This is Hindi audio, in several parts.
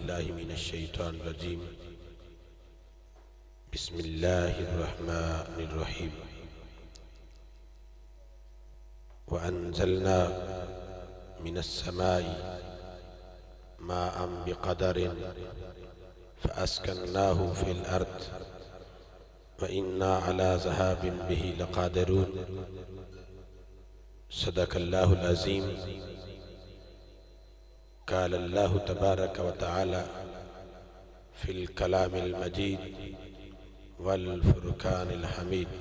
बिल्लाहि मिनश्शैतानिर्रजीम। बिस्मिल्लाहिर्रहमानिर्रहीम। व अंज़लना मिनस्समाई माअन बिक़दरिन फ़अस्कन्नाहु फ़िल अर्द व इन्ना अला ज़हाबिन बिही लक़ादिरून। सदक़ल्लाहुल अज़ीम। क़ाल अल्लाहु तबारक व तआला फ़िल कलामिल मजीद वल फ़ुरक़ानिल हमीद।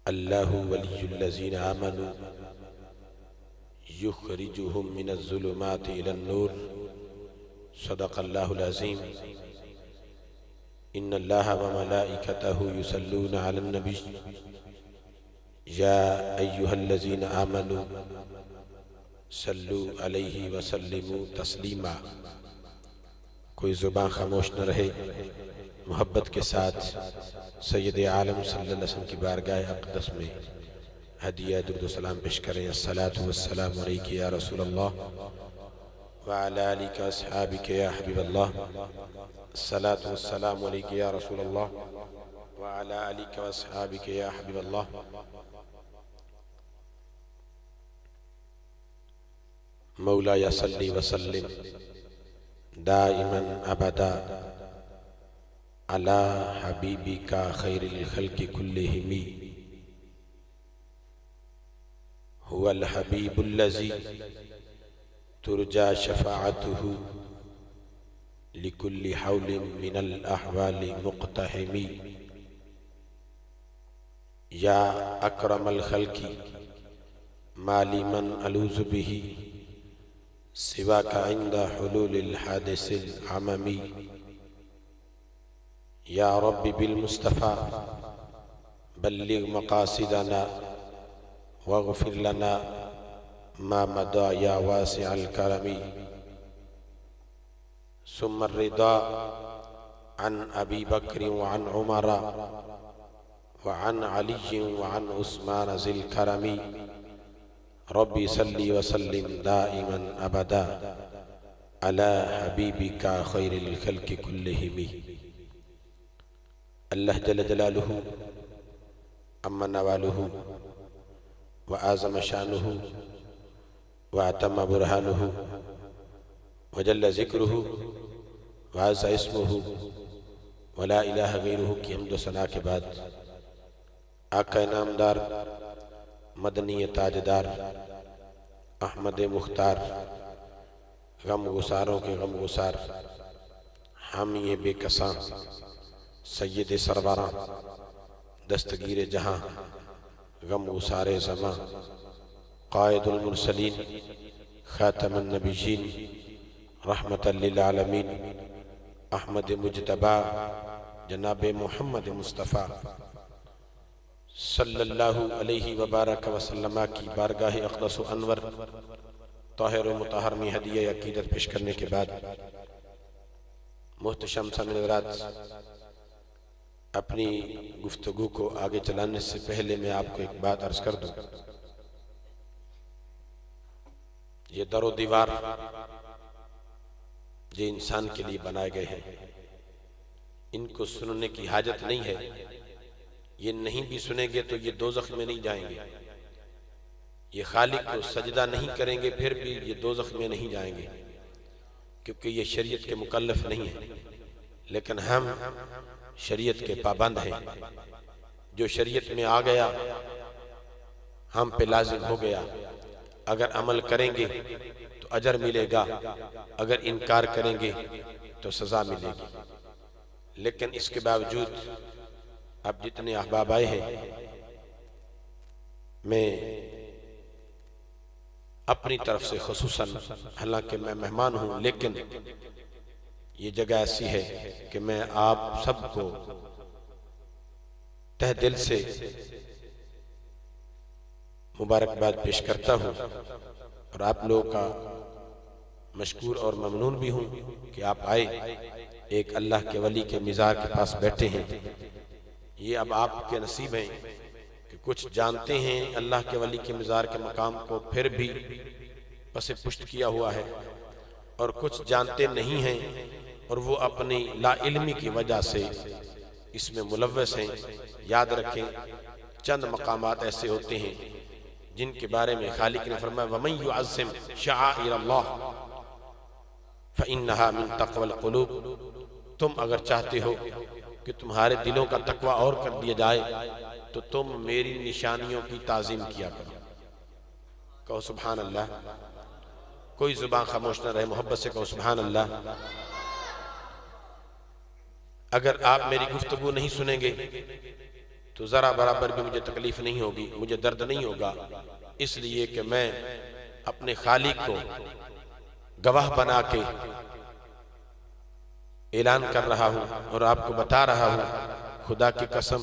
अल्लाहु वलियुल्लज़ीना आमनू युख़रिजुहुम मिनज़्ज़ुलुमाति इलन-नूर। सदक़ल्लाहुल अज़ीम। इन्नल्लाहा व मलाइकतहु युसल्लूना अलन-नबी या अय्युहल्लज़ीना आमनू सल्लू अलैहि व सल्लिमू तस्लीमा। कोई ज़ुबान खामोश न रहे, मोहब्बत के साथ सैयद आलम सल्लल्लाहु अलैहि वसल्लम की बारगाह अक़दस में हदिया दुरूद व सलाम पेश करें। अस्सलातु वस्सलामु अलैका या रसूलल्लाह व अला आलिका व अस्हाबिका या हबीबल्लाह। अस्सलातु वस्सलामु अलैका या रसूलल्लाह व अला आलिका व अस्हाबिका या हबीबल्लाह। मौलाया सल्ली व सल्लिम दाइमन अबदा अला हबीबिका खैरिल खल्क़ि कुल्लिहिम। हुवल हबीबुल्लज़ी तुरजा शफ़ाअतुहु लिकुल्लि हौलिन मिनल अहवालि मुक़्तहिमी। या अकरमल खल्क़ि माली मन अलूज़ु बिही सिवाका इंदा हुलूलिल हादिसिल अममी। या रब्बी बिल मुस्तफ़ा बल्लिग़ मक़ासिदना वग़फ़िर लना मा मदा या वासिअल करमी। सुम्मा रिदा अन अबी बकर व अन उमर व अन अली व अन उस्मान ज़िल करमी। रब्बी सल्ली व सल्लिम दाइमन अबदा अला हबीबिका खैरिल खल्क़ि कुल्लिहिम। अल्लाह जल्ल जलालुहु अम्मा नवालुहु व आज़म शानुहु व अतम्म बुरहानुहु व जल्ल ज़िक्रुहु व अज़्ज़ा इस्मुहु व ला इलाहा गैरुहु की हम्द व सना के बाद आका नामदार मदनी ताजदार अहमद मुख्तार गम गुसारों के गम गुसार हामी बेकसां सैयद सरवरां दस्तगीर जहां गम गुसारे ज़मां क़ाइदुल मुरसलीन ख़ातमुन नबिय्यीन रहमतल लिल आलमीन अहमद मुज्तबा जनाब मोहम्मद मुस्तफ़ा सल्लल्लाहु अलैहि व बारक व सल्लम की बारगाह अक़दस व अनवर ताहिर व मुतहहर में हदिया अक़ीदत पेश करने के बाद मुहतशम सामिन हज़रात, अपनी गुफ्तगू को आगे चलाने से पहले मैं आपको एक बात अर्ज कर दूं। ये दरो दीवार जो इंसान के लिए बनाए गए हैं, इनको सुनने की हाजत नहीं है। ये नहीं भी सुनेंगे तो ये दोज़ख में नहीं जाएंगे। ये खालिक को सजदा नहीं करेंगे फिर भी ये दोज़ख में नहीं जाएंगे, क्योंकि ये शरीयत के मुकल्लफ नहीं है। लेकिन हम शरीयत के पाबंद हैं। जो शरीयत में आ गया हम पे लाजिम हो गया। अगर अमल करेंगे तो अजर मिलेगा, अगर इनकार करेंगे तो सजा मिलेगी। लेकिन इसके बावजूद अब जितने अहबाब आए हैं, मैं अपनी तरफ से खुसूसन, हालांकि मैं मेहमान हूं, लेकिन ये जगह ऐसी है कि मैं आप सबको तहे दिल से मुबारकबाद पेश करता हूं और आप लोगों का मशकूर और ममनून भी हूं कि आप आए, एक अल्लाह के वली के मिज़ार के पास बैठे हैं। ये अब आपके नसीब हैं कि कुछ जानते हैं अल्लाह के वली के मिज़ार के मकाम को, फिर भी पसे पुष्ट किया हुआ है और कुछ जानते नहीं हैं और वो अपनी लाइल्मी की वजह से इसमें मुलव्वस हैं। याद रखें, चंद मकामात ऐसे होते हैं जिनके बारे में खालिक ने फरमाया वमन युअज़्ज़िम शआइरल्लाह फ़इन्नहा मिन तक़वल क़ुलूब। तुम अगर चाहते हो कि तुम्हारे दिलों का तकवा और कर दिया जाए तो तुम मेरी निशानियों की ताज़ीम किया करो। कहो सुभान अल्लाह। कोई जुबान खामोश न रहे, मोहब्बत से कहो सुभान अल्लाह। अगर आप मेरी गुफ्तगू नहीं सुनेंगे तो जरा बराबर भी मुझे तकलीफ नहीं होगी, मुझे दर्द नहीं होगा, इसलिए कि मैं अपने खालिक को गवाह बना के ऐलान कर रहा हूं और आपको बता रहा हूं, खुदा की कसम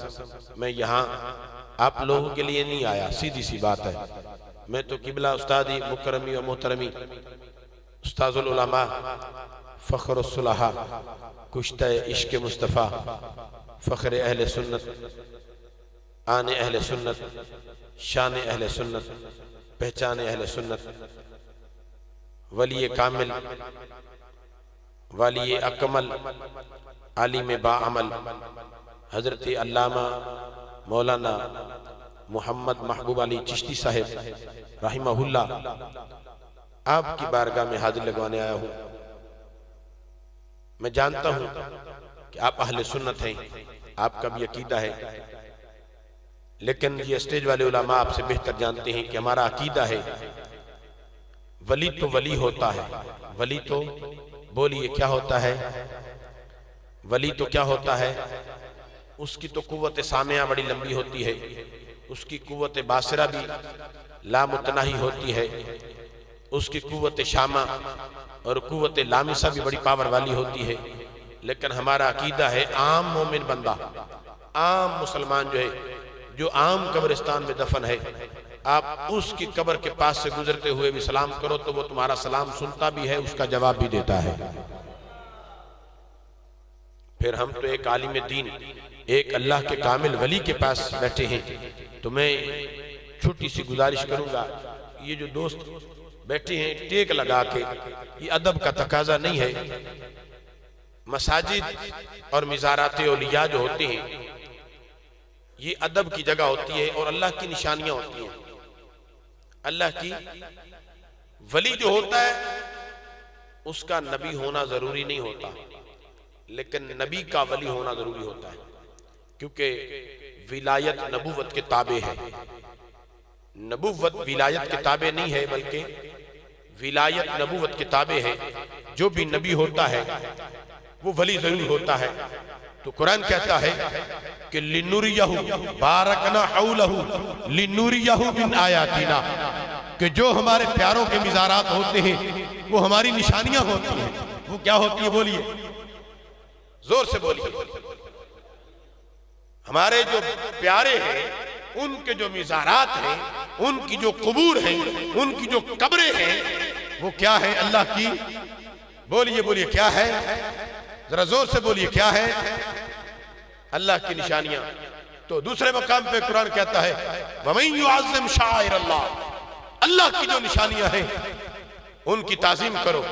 मैं यहाँ आप लोगों के लिए नहीं आया। सीधी सी बात है, मैं तो किबला उस्तादी मुकरमी और मोहतरमी उस्ताजुल उलमा फ़ख्रुस सुलहा कुश्ता इश्क मुस्तफ़ा फ़ख्र अहले सुन्नत आन अहले सुन्नत शान अहले सुन्नत पहचान अहले सुन्नत वली कामिल वाली अकमल आलिम बाअमल हजरत अल्लामा मौलाना मोहम्मद महबूब अली चिश्ती साहिब रहिमहुल्लाह आपकी बारगाह में हाजिर लगवाने आया हूँ। मैं जानता हूँ कि आप अहले सुन्नत हैं, आपका भी अकीदा है, लेकिन ये स्टेज वाले उलमा आपसे बेहतर जानते हैं कि हमारा अकीदा है वली तो वली होता है। वली तो बोलिए क्या होता है? वली तो क्या होता है? उसकी तो कुव्वत सामिया बड़ी लंबी होती है, उसकी कुव्वत बासिरा भी लामुतनाही होती है, उसकी कुव्वत शामा और कुव्वत लामिसा भी बड़ी पावर वाली होती है। लेकिन हमारा अकीदा है आम मोमिन बंदा, आम मुसलमान जो है, जो आम कब्रिस्तान में दफन है, आप उसकी कब्र के पास से गुजरते हुए भी सलाम करो तो वो तुम्हारा सलाम सुनता भी है, उसका जवाब भी देता है। फिर हम तो एक आलिम दीन, एक अल्लाह के कामिल वली के पास बैठे हैं, तो मैं छोटी सी गुजारिश करूंगा, ये जो दोस्त बैठे हैं टेक लगा के, ये अदब का तकाजा नहीं है। मसाजिद और मिज़ारात औलिया जो होते हैं ये अदब की जगह होती है और अल्लाह की निशानियां होती हैं। अल्लाह की वली जो होता है उसका नबी होना जरूरी नहीं होता, लेकिन नबी का वली होना जरूरी होता है, क्योंकि विलायत नबूवत के ताबे है। नबूवत विलायत के ताबे नहीं है, बल्कि विलायत नबूवत के ताबे है। जो भी नबी होता है वो वली जरूर होता है। तो कुरान कहता है कि लिनुरियहु बारकना हौलहु लिनुरियहु मिन आयातिना, कि जो हमारे प्यारों के मिज़ारात होते हैं वो हमारी निशानियां होती हैं। वो क्या होती है? बोलिए, जोर से बोलिए। हमारे जो प्यारे हैं उनके जो मिज़ारात हैं, उनकी जो कुबूर हैं, उनकी जो कब्रें हैं, वो क्या है? अल्लाह की, बोलिए बोलिए क्या है? जरा जोर से बोलिए क्या है? अल्लाह की निशानियां। तो दूसरे मकाम पे कुरान कहता है वमन युअज़्ज़िम शाइरल्लाह, अल्लाह की जो निशानियां हैं उनकी ताज़ीम करो।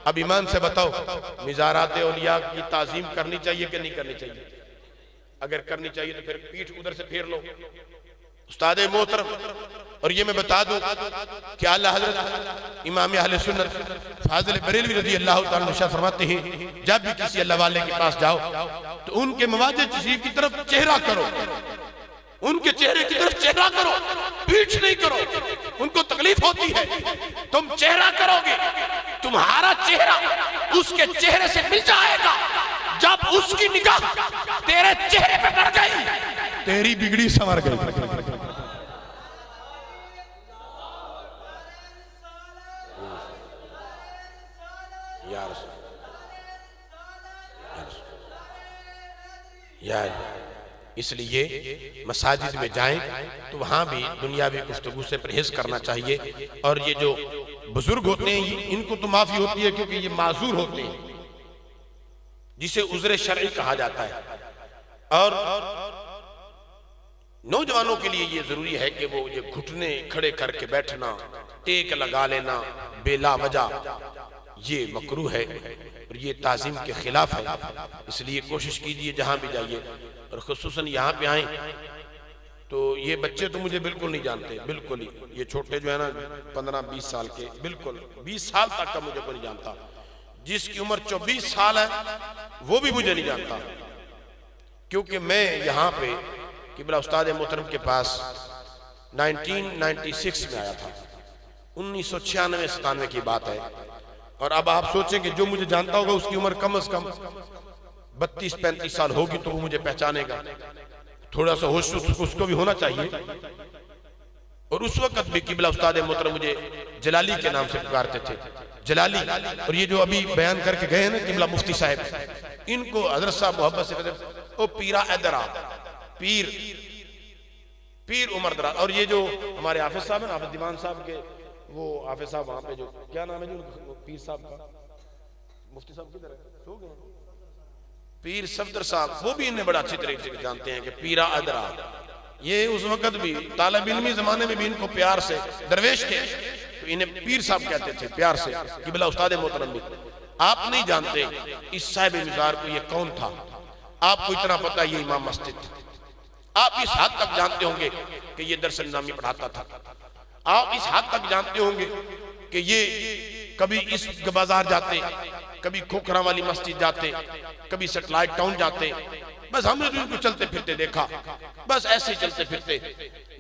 अब ईमान से बताओ, मिज़ारात औलिया की ताज़ीम करनी चाहिए कि नहीं करनी चाहिए? अगर करनी चाहिए तो फिर पीठ उधर से फेर लो उस्ताद मोहतरम। और ये मैं बता दूं कि आला हज़रत इमाम अहले सुन्नत फाज़िल बरेलवी रज़ी अल्लाह तआला अन्हु फरमाते हैं, जब भी किसी अल्लाह वाले के पास जाओ तो उनके मवाज़े तशरीफ की तरफ चेहरा करो, उनके चेहरे की तरफ चेहरा करो, पीठ नहीं करो। उनको तकलीफ होती है, तुम चेहरा करोगे, तुम्हारा चेहरा उसके चेहरे से मिल जाएगा। जब उसकी निगाह तेरे चेहरे पे पड़ गई, तेरी बिगड़ी संवर गई। यार इसलिए मसाजिद में जाएं तो वहां भी दुनियावी गुफ्तगू से परहेज करना चाहिए। और ये जो बुजुर्ग होते हैं इनको तो माफी होती है, क्योंकि ये माजूर होते हैं, जिसे उज़्र शरई कहा जाता है। और नौजवानों के लिए ये जरूरी है कि वो ये घुटने खड़े करके बैठना, टेक लगा लेना, बेला वजह, ये मकरूह है और ये ताज़ीम के खिलाफ है। इसलिए कोशिश कीजिए जहां भी जाइए, और खुसूसन यहाँ पे आए तो ये बच्चे तो मुझे बिल्कुल नहीं जानते, बिल्कुल ही। ये छोटे जो है ना 15-20 साल के, बिल्कुल 20 साल तक का मुझे कोई नहीं जानता। जिसकी उम्र 24 साल है वो भी मुझे नहीं जानता, क्योंकि मैं यहाँ पे किबला उस्ताद मोहतरम के पास 1996 में आया था। 1996-97 की बात है। और अब आप सोचें कि जो मुझे जानता होगा उसकी उम्र कम से कम 32-35 साल होगी, तो वो मुझे पहचानेगा। थोड़ा सा होश उसको भी होना चाहिए। और उस वक्त भी किबला उस्ताद मोहतरम मुझे जलाली के नाम से पुकारते थे, जलाली। और ये जो अभी बयान करके गए हैं ना किबला मुफ्ती साहब, इनको हजरत साहब मोहब्बत से कहते ओ पीरा इधर आ, पीर पीर उमर दराज। और ये जो हमारे हाफिज साहब है ना, हाफिज दीवान साहब के, वो हाफिज साहब वहां पे जो क्या नाम है जो पीर साहब का, मुफ्ती साहब किधर है, सो गए, पीर सफदर साहब, वो भी इन्हें बड़ा अच्छी तरीके से जानते हैं कि पीरा अदरा। ये उस वक्त भी तालिब इल्मी जमाने में भी इनको प्यार से दरवेश थे तो इन्हें पीर साहब कहते थे प्यार से, किबला उस्ताद मोहतरम भी। आप नहीं जानते इस साहिब मिज़ार को ये कौन था, आपको इतना पता ये इमाम मस्जिद था। आप इस हद तक जानते होंगे कि ये दरस निज़ामी पढ़ाता था। आप इस हद तक जानते होंगे कि ये कभी इस बाजार जाते, कभी खोखरा वाली मस्जिद जाते, कभी सेटेलाइट टाउन जाते। बस हमने तो इनको चलते फिरते देखा, बस ऐसे ही चलते फिरते।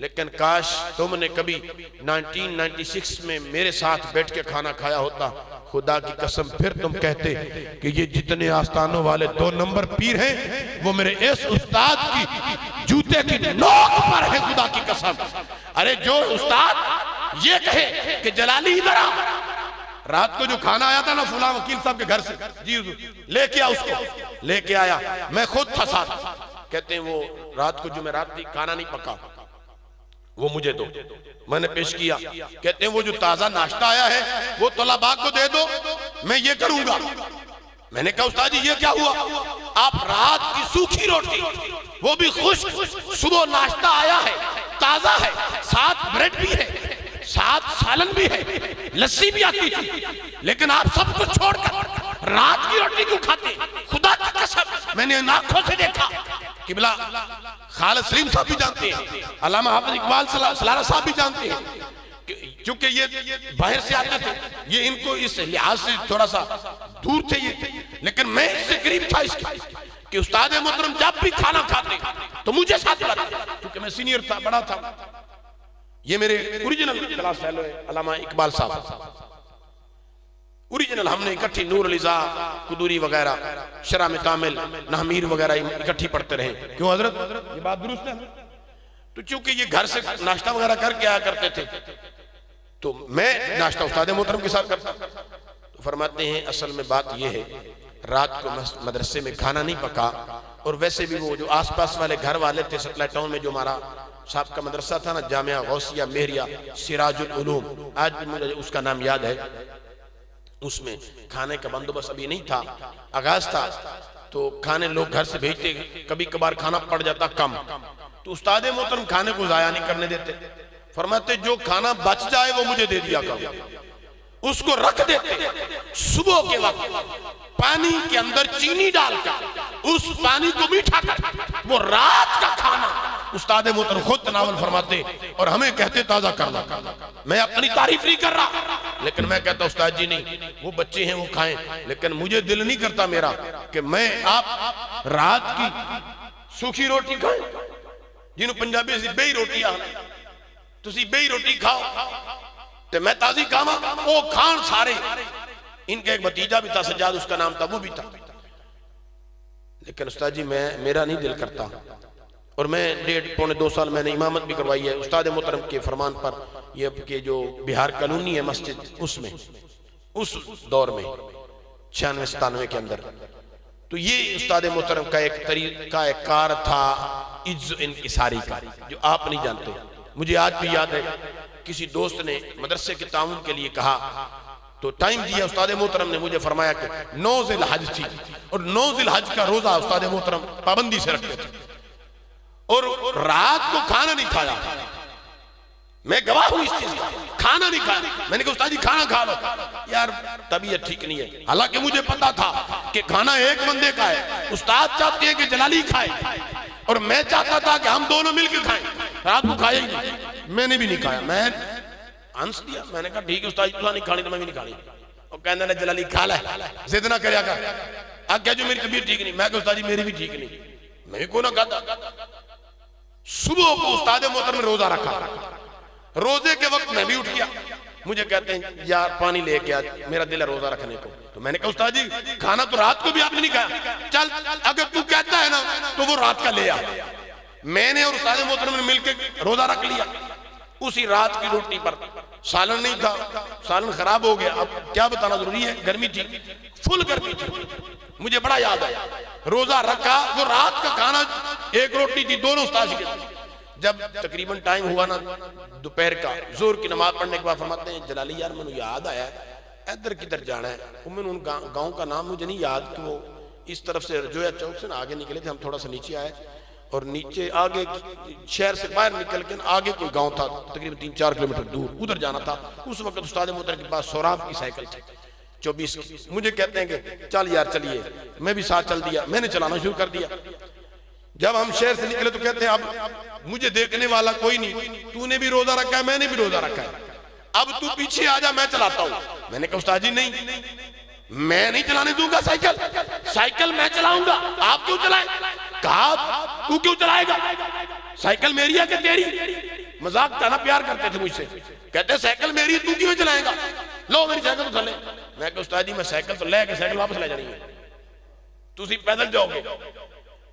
लेकिन काश तुमने कभी 1996 में मेरे साथ बैठ के खाना खाया होता, खुदा की कसम फिर तुम कहते कि ये जितने आस्थानों वाले 2 नंबर पीर हैं वो मेरे इस उस्ताद की जूते की नोक पर है, खुदा की कसम। अरे जो उस्ताद ये कहे कि जलाली इधर आ, रात को जो खाना आया था ना फुला वकील साहब के घर से, जी लेके आ, उसको लेके आया, मैं खुद था साथ। कहते हैं वो रात को जुमेरात थी, खाना नहीं पका, वो मुझे दो, मैंने पेश किया। कहते हैं वो जो ताजा नाश्ता आया है वो तलबा को दे दो, मैं ये करूंगा। मैंने कहा उस्ताद जी ये क्या हुआ, आप रात की सूखी रोटी, वो भी खुश्क, सुबह नाश्ता आया है, ताजा है, साथ ब्रेड भी है, साथ सालन भी है, लस्सी भी आती थी, लेकिन आप सब कुछ छोड़कर रात की रोटी क्यों खाते? खुदा की कसम मैंने आंखों से देखा। किबला खालिद सलीम साहब भी जानते हैं, अल्लामा हाफिज इकबाल सलारा साहब भी जानते हैं, क्योंकि ये बाहर से आते थे, ये इनको इस लिहाज से थोड़ा सा दूर थे ये, लेकिन मैं इससे करीब था इसके कि उस्ताद मोहतरम जब भी खाना खाते तो मुझे साथ बुलाते, क्योंकि मैं सीनियर था, बड़ा था। ये मेरे ओरिजिनल क्लास फेलो है अल्लामा इकबाल साहब, ओरिजिनल। हमने इकट्ठी नूर लिजा, कुदूरी वगैरह, शरा में कामिल, नहमीर वगैरह इकट्ठी पढ़ते रहे। क्यों हजरत, ये बात दुरुस्त है। तो चूंकि ये घर से नाश्ता वगैरह करके आया करते थे, तो मैं नाश्ता उस्ताद मोहतरम के साथ करता। तो फरमाते हैं असल में बात यह है, रात को मदरसे में खाना नहीं पका, और वैसे भी वो जो आसपास वाले घर वाले थे, सेटेलाइट टाउन में जो हमारा साहब का मदरसा था ना, जामिया गौसिया मेहरिया सिराजुल उलूम, आज भी मुझे उसका नाम याद है, उसमें खाने का बंदोबस्त अभी नहीं था, आगाज था, तो खाने लोग घर से भेजते, कभी कभार खाना पड़ जाता कम, तो उस्ताद मोहतरम खाने को जाया नहीं करने देते। फरमाते जो खाना बच जाए वो मुझे दे दिया करो, उसको रख देते। सुबह के वक्त पानी के अंदर चीनी डालकर उस पानी को मीठा कर वो रात का खाना उस्ताद मोहतरम खुद तनावल फरमाते और हमें कहते ताजा करना। मैं अपनी तारीफ नहीं कर रहा, लेकिन मैं कहता उस्ताद जी नहीं, वो बच्चे हैं वो खाएं, लेकिन मुझे दिल नहीं करता मेरा कि मैं आप रात की सूखी रोटी खाएं, जिन्होंने पंजाबी से बेई रोटी आ, तुसी बेई रोटी खाओ तो मैं ताजी खावा, वो खान सारे। इनका एक भतीजा भी था सज्जाद, उसका नाम था, वो भी था। लेकिन उस्ताद जी मेरा नहीं दिल करता, और मैं 1.5-2 साल मैंने इमामत भी करवाई है उस्ताद मोहतरम के फरमान पर। ये के जो बिहार कॉलोनी है मस्जिद, उसमें उस दौर में 96-97 के अंदर, तो ये उस्ताद मोहतरम का एक तरीका एक कार था इज्ज़ इनकिसारी का, जो आप नहीं जानते। मुझे आज भी याद है, किसी दोस्त ने मदरसे के ताउन के लिए कहा, तो टाइम दिया उस्ताद मोहतरम ने, मुझे फरमाया कि 9 ज़िलहज थी, और 9 ज़िलहज का रोजा उस्ताद मोहतरम पाबंदी से रखते थे, और रात को खाना नहीं खाया। मैं गवाह हूं इस चीज का। खाना नहीं खाया, मैंने कहा उस्ताद जी खाना खा लो, यार तबीयत ठीक नहीं है। हालांकि मुझे पता था कि खाना एक बंदे का है, उस्ताद चाहते हैं कि जलाली खाए और मैं चाहता था कि हम दोनों मिलकर खाएं। रात को खाया ही नहीं, मैंने भी नहीं खाया, मैं हंस दिया। मैंने कहा ठीक है उस्ताद जी, नहीं खानी तो मैं भी नहीं खानी। और कहने ने जलाली खा ले, जिद ना करया कर, आज्ञा जो मेरी तबीयत ठीक नहीं। मैं कहा उस्ताद जी मेरी भी ठीक नहीं, मैं भी को ना खाता। सुबह को उस्ताद मोहतरम ने रोजा रखा, रोजे के वक्त मैं भी उठ गया। मुझे कहते हैं यार पानी लेके आ, मेरा दिल है रोजा रखने को। तो मैंने कहा उस्ताद जी खाना तो रात को भी आपने नहीं खाया, चल अगर तू कहता है ना तो वो रात का ले आ। मैंने और उस्ताद मोहतरम ने मिलकर रोजा रख लिया। उसी रात की रोटी पर सालन नहीं था, सालन खराब हो गया। अब क्या बताना जरूरी है, गर्मी थी, फुल गर्मी थी। मुझे बड़ा याद आया, रोजा रखा, वो रात का खाना एक रोटी थी, दोनों उस्ताद के। जब तकरीबन टाइम हुआ ना दोपहर का, जोर की नमाज पढ़ने के बाद फरमाते हैं जलाली यार मैंने याद आया इधर किधर जाना है। मैंने उन गांव का नाम मुझे नहीं याद, तो वो इस तरफ से रजोया चौक से ना आगे निकले थे, हम थोड़ा सा नीचे आए और नीचे आगे शहर से बाहर निकल के आगे कोई गांव था तकरीबन 3-4 किलोमीटर दूर, उधर जाना था। उस वक्त उस्ताद मोहतरम के पास सोराब की साइकिल थी 24 की। मुझे कहते हैं कि चल यार चलिए, मैं भी साथ चल दिया, मैंने चलाना शुरू कर दिया। जब हम शहर से निकले तो कहते हैं अब मुझे देखने वाला कोई नहीं, तूने भी रोजा रखा है मैंने भी रोजा रखा है, अब तू पीछे आ जा मैं चलाता हूं। मैंने कहा उस्ताद जी नहीं, मैं नहीं चलाने दूंगा साइकिल, साइकिल मैं चलाऊंगा, आप क्यों चलाएं? कहा तू क्यों चलाएगा, साइकिल मेरी है कि तेरी? मजाक करना प्यार करते थे मुझसे, कहते साइकिल मेरी है तू क्यों चलाएगा, लो मेरी साइकिल तो थले। मैं कहा उस्ताद जी मैं साइकिल तो लेके साइकिल वापस ले जानी है, तुसी पैदल जाओगे?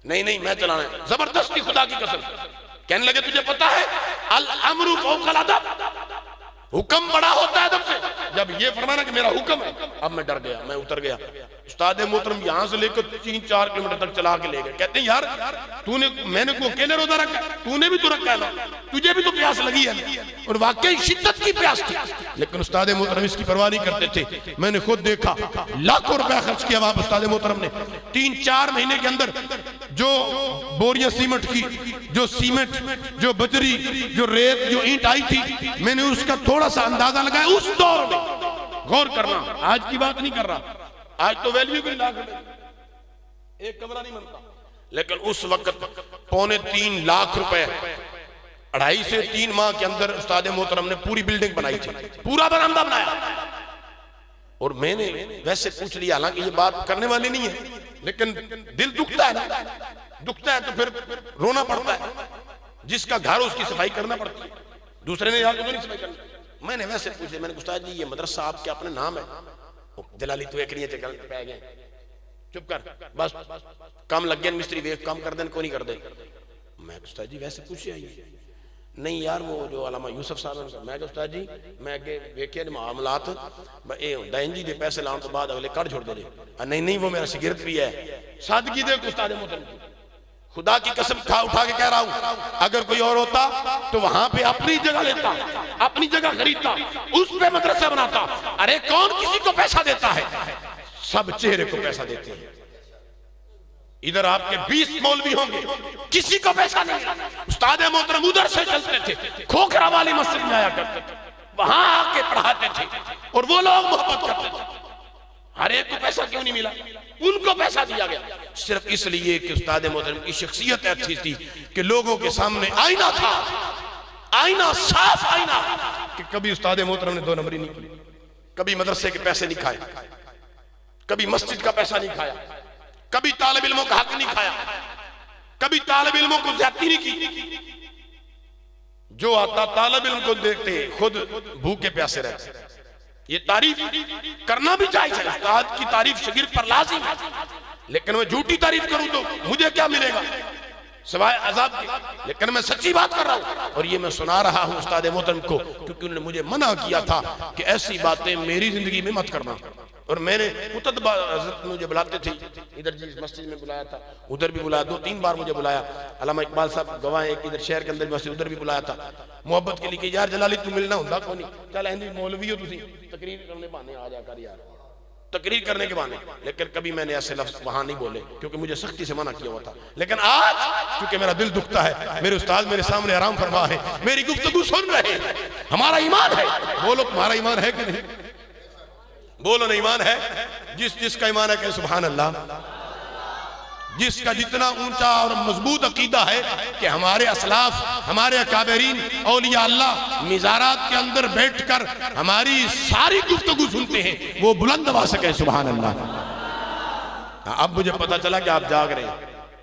नहीं नहीं मैं चलाना है, जबरदस्ती खुदा की कसम। कहने लगे तुझे पता है अल अमरु फौकल अदब, हुक्म बड़ा होता है अदब से। जब ये फरमाना कि मेरा हुक्म है, अब मैं डर गया, मैं उतर गया। उस्ताद मोहतरम यहां से लेकर 3-4 किलोमीटर तक चला के ले गए। कहते हैं यार तूने, मैंने को अकेले रोजा रखा, तूने भी तो रखा है ना, तुझे भी तो प्यास लगी है ना। और वाकई शिद्दत की प्यास थी, लेकिन उस्ताद मोहतरम इसकी परवाह नहीं करते थे। मैंने खुद देखा, लाखों रुपया खर्च किया वहां उस्ताद मोहतरम ने। 3-4 महीने के अंदर जो बोरियां सीमेंट की, जो सीमेंट, जो बजरी, जो रेत, जो ईंट आई थी, मैंने उसका थोड़ा सा अंदाजा लगाया उस दौर में। गौर करना, आज की बात नहीं कर रहा, आज तो वैल्यू भी लाख रुपए, एक कमरा नहीं बनता, लेकिन उस वक्त 2.25 लाख रुपए 2.5 से 3 माह के अंदर उस्ताद मोहतरम ने पूरी बिल्डिंग बनाई थी, पूरा बरामदा बनाया। और मैंने वैसे पूछ लिया, हालांकि ये बात करने वाली नहीं है, लेकिन दिल दुखता है ना, दुखता है तो फिर रोना पड़ता है। जिसका घर उसकी सफाई करना पड़ती है, दूसरे ने यार तो नहीं सफाई करनी। मैंने वैसे पूछे, मैंने उस्ताद जी ये मदरसा आपके अपने नाम है? जलाली तू एक नहीं पै गए, चुप कर, बस काम लग गया मिस्त्री, वे काम कर दे को नहीं कर दे। मैं उस्ताद जी वैसे पूछे आइए, नहीं यार वो जो अलामा यूसुफ साहब, मैं उस्ताद जी मैं अगे वेखे मामलात जी के पैसे लाने तो बाद अगले कड़ छोड़ दे। नहीं नहीं वो मेरा शिगिर्द भी है, सादगी दे उस्ताद मोहतरम, खुदा की कसम उठा के कह रहा हूं, अगर कोई और होता तो वहां पे अपनी जगह लेता, अपनी जगह खरीदता, उस पे मदरसा बनाता। अरे कौन किसी को पैसा देता है, सब चेहरे को पैसा देते हैं। इधर आपके 20 मौलवी होंगे, किसी को पैसा नहीं। उस्ताद मोहतरम उधर से चलते थे, खोखरा वाली मस्जिद में आया करते थे, वहां आके पढ़ाते थे और वो लोग मोहब्बत करते थे। हर एक को पैसा क्यों नहीं मिला, उनको पैसा दिया गया सिर्फ इसलिए कि उस्ताद मोहतरम की शख्सियत अच्छी थी कि लोगों के सामने आईना था, आईना, साफ आईना, कि कभी उस्ताद मोहतरम ने 2 नंबरी नहीं की, कभी मदरसे के पैसे नहीं खाए, कभी मस्जिद का पैसा नहीं खाया, कभी तालिब इल्मों का हक नहीं खाया, कभी तालिब इल्मों को ज्यादती नहीं की। जो आता तालिब इल्म को देखते खुद भूखे प्यासे रहते। ये तारीफ करना भी चाहिए, उस्ताद की तारीफ शागिर्द पर लाजिम है, लेकिन मैं झूठी तारीफ करूं तो मुझे क्या मिलेगा सिवाय अजाब के। लेकिन मैं सच्ची बात कर रहा हूं और ये मैं सुना रहा हूं उस्ताद मोहतरम को, क्योंकि उन्होंने मुझे मना किया था कि ऐसी बातें मेरी जिंदगी में मत करना। और मैंने हज़रत मुझे बुलाते थे, इधर जिस मस्जिद में बुलाया था उधर भी बुलाया, 2-3 बार मुझे बुलाया। अल्लामा इकबाल साहब गवाह एक इधर शहर के अंदर मस्जिद उधर भी बुलाया था, मोहब्बत के लिए कि यार जलाली तू मिलना होंदा को नहीं, चल इंदी मौलवी हो तुसी तकरीर करने बहाने आ जा कर यार, तकरीर करने के बहाने, लेकिन कभी मैंने ऐसे लफ्ज वहां नहीं बोले क्योंकि मुझे सख्ती से मना किया हुआ था। लेकिन आज क्योंकि मेरा दिल दुखता है, मेरे उस्ताद मेरे सामने आराम फरमा है, मेरी गुफ्तगू सुन रहे हैं, हमारा ईमान है। बोलो तुम्हारा ईमान है कि नहीं? बोलो ना ईमान है। जिसका ईमान है कि सुभान अल्लाह। जिसका जितना ऊंचा और मजबूत अकीदा है कि हमारे असलाफ, हमारे अकाबरीन औलिया अल्लाह मिज़ारात के अंदर बैठकर हमारी सारी गुफ्तगू सुनते हैं, वो बुलंद आवाज़ से कहे सुभान अल्लाह। अब मुझे पता चला कि आप जाग रहे हैं,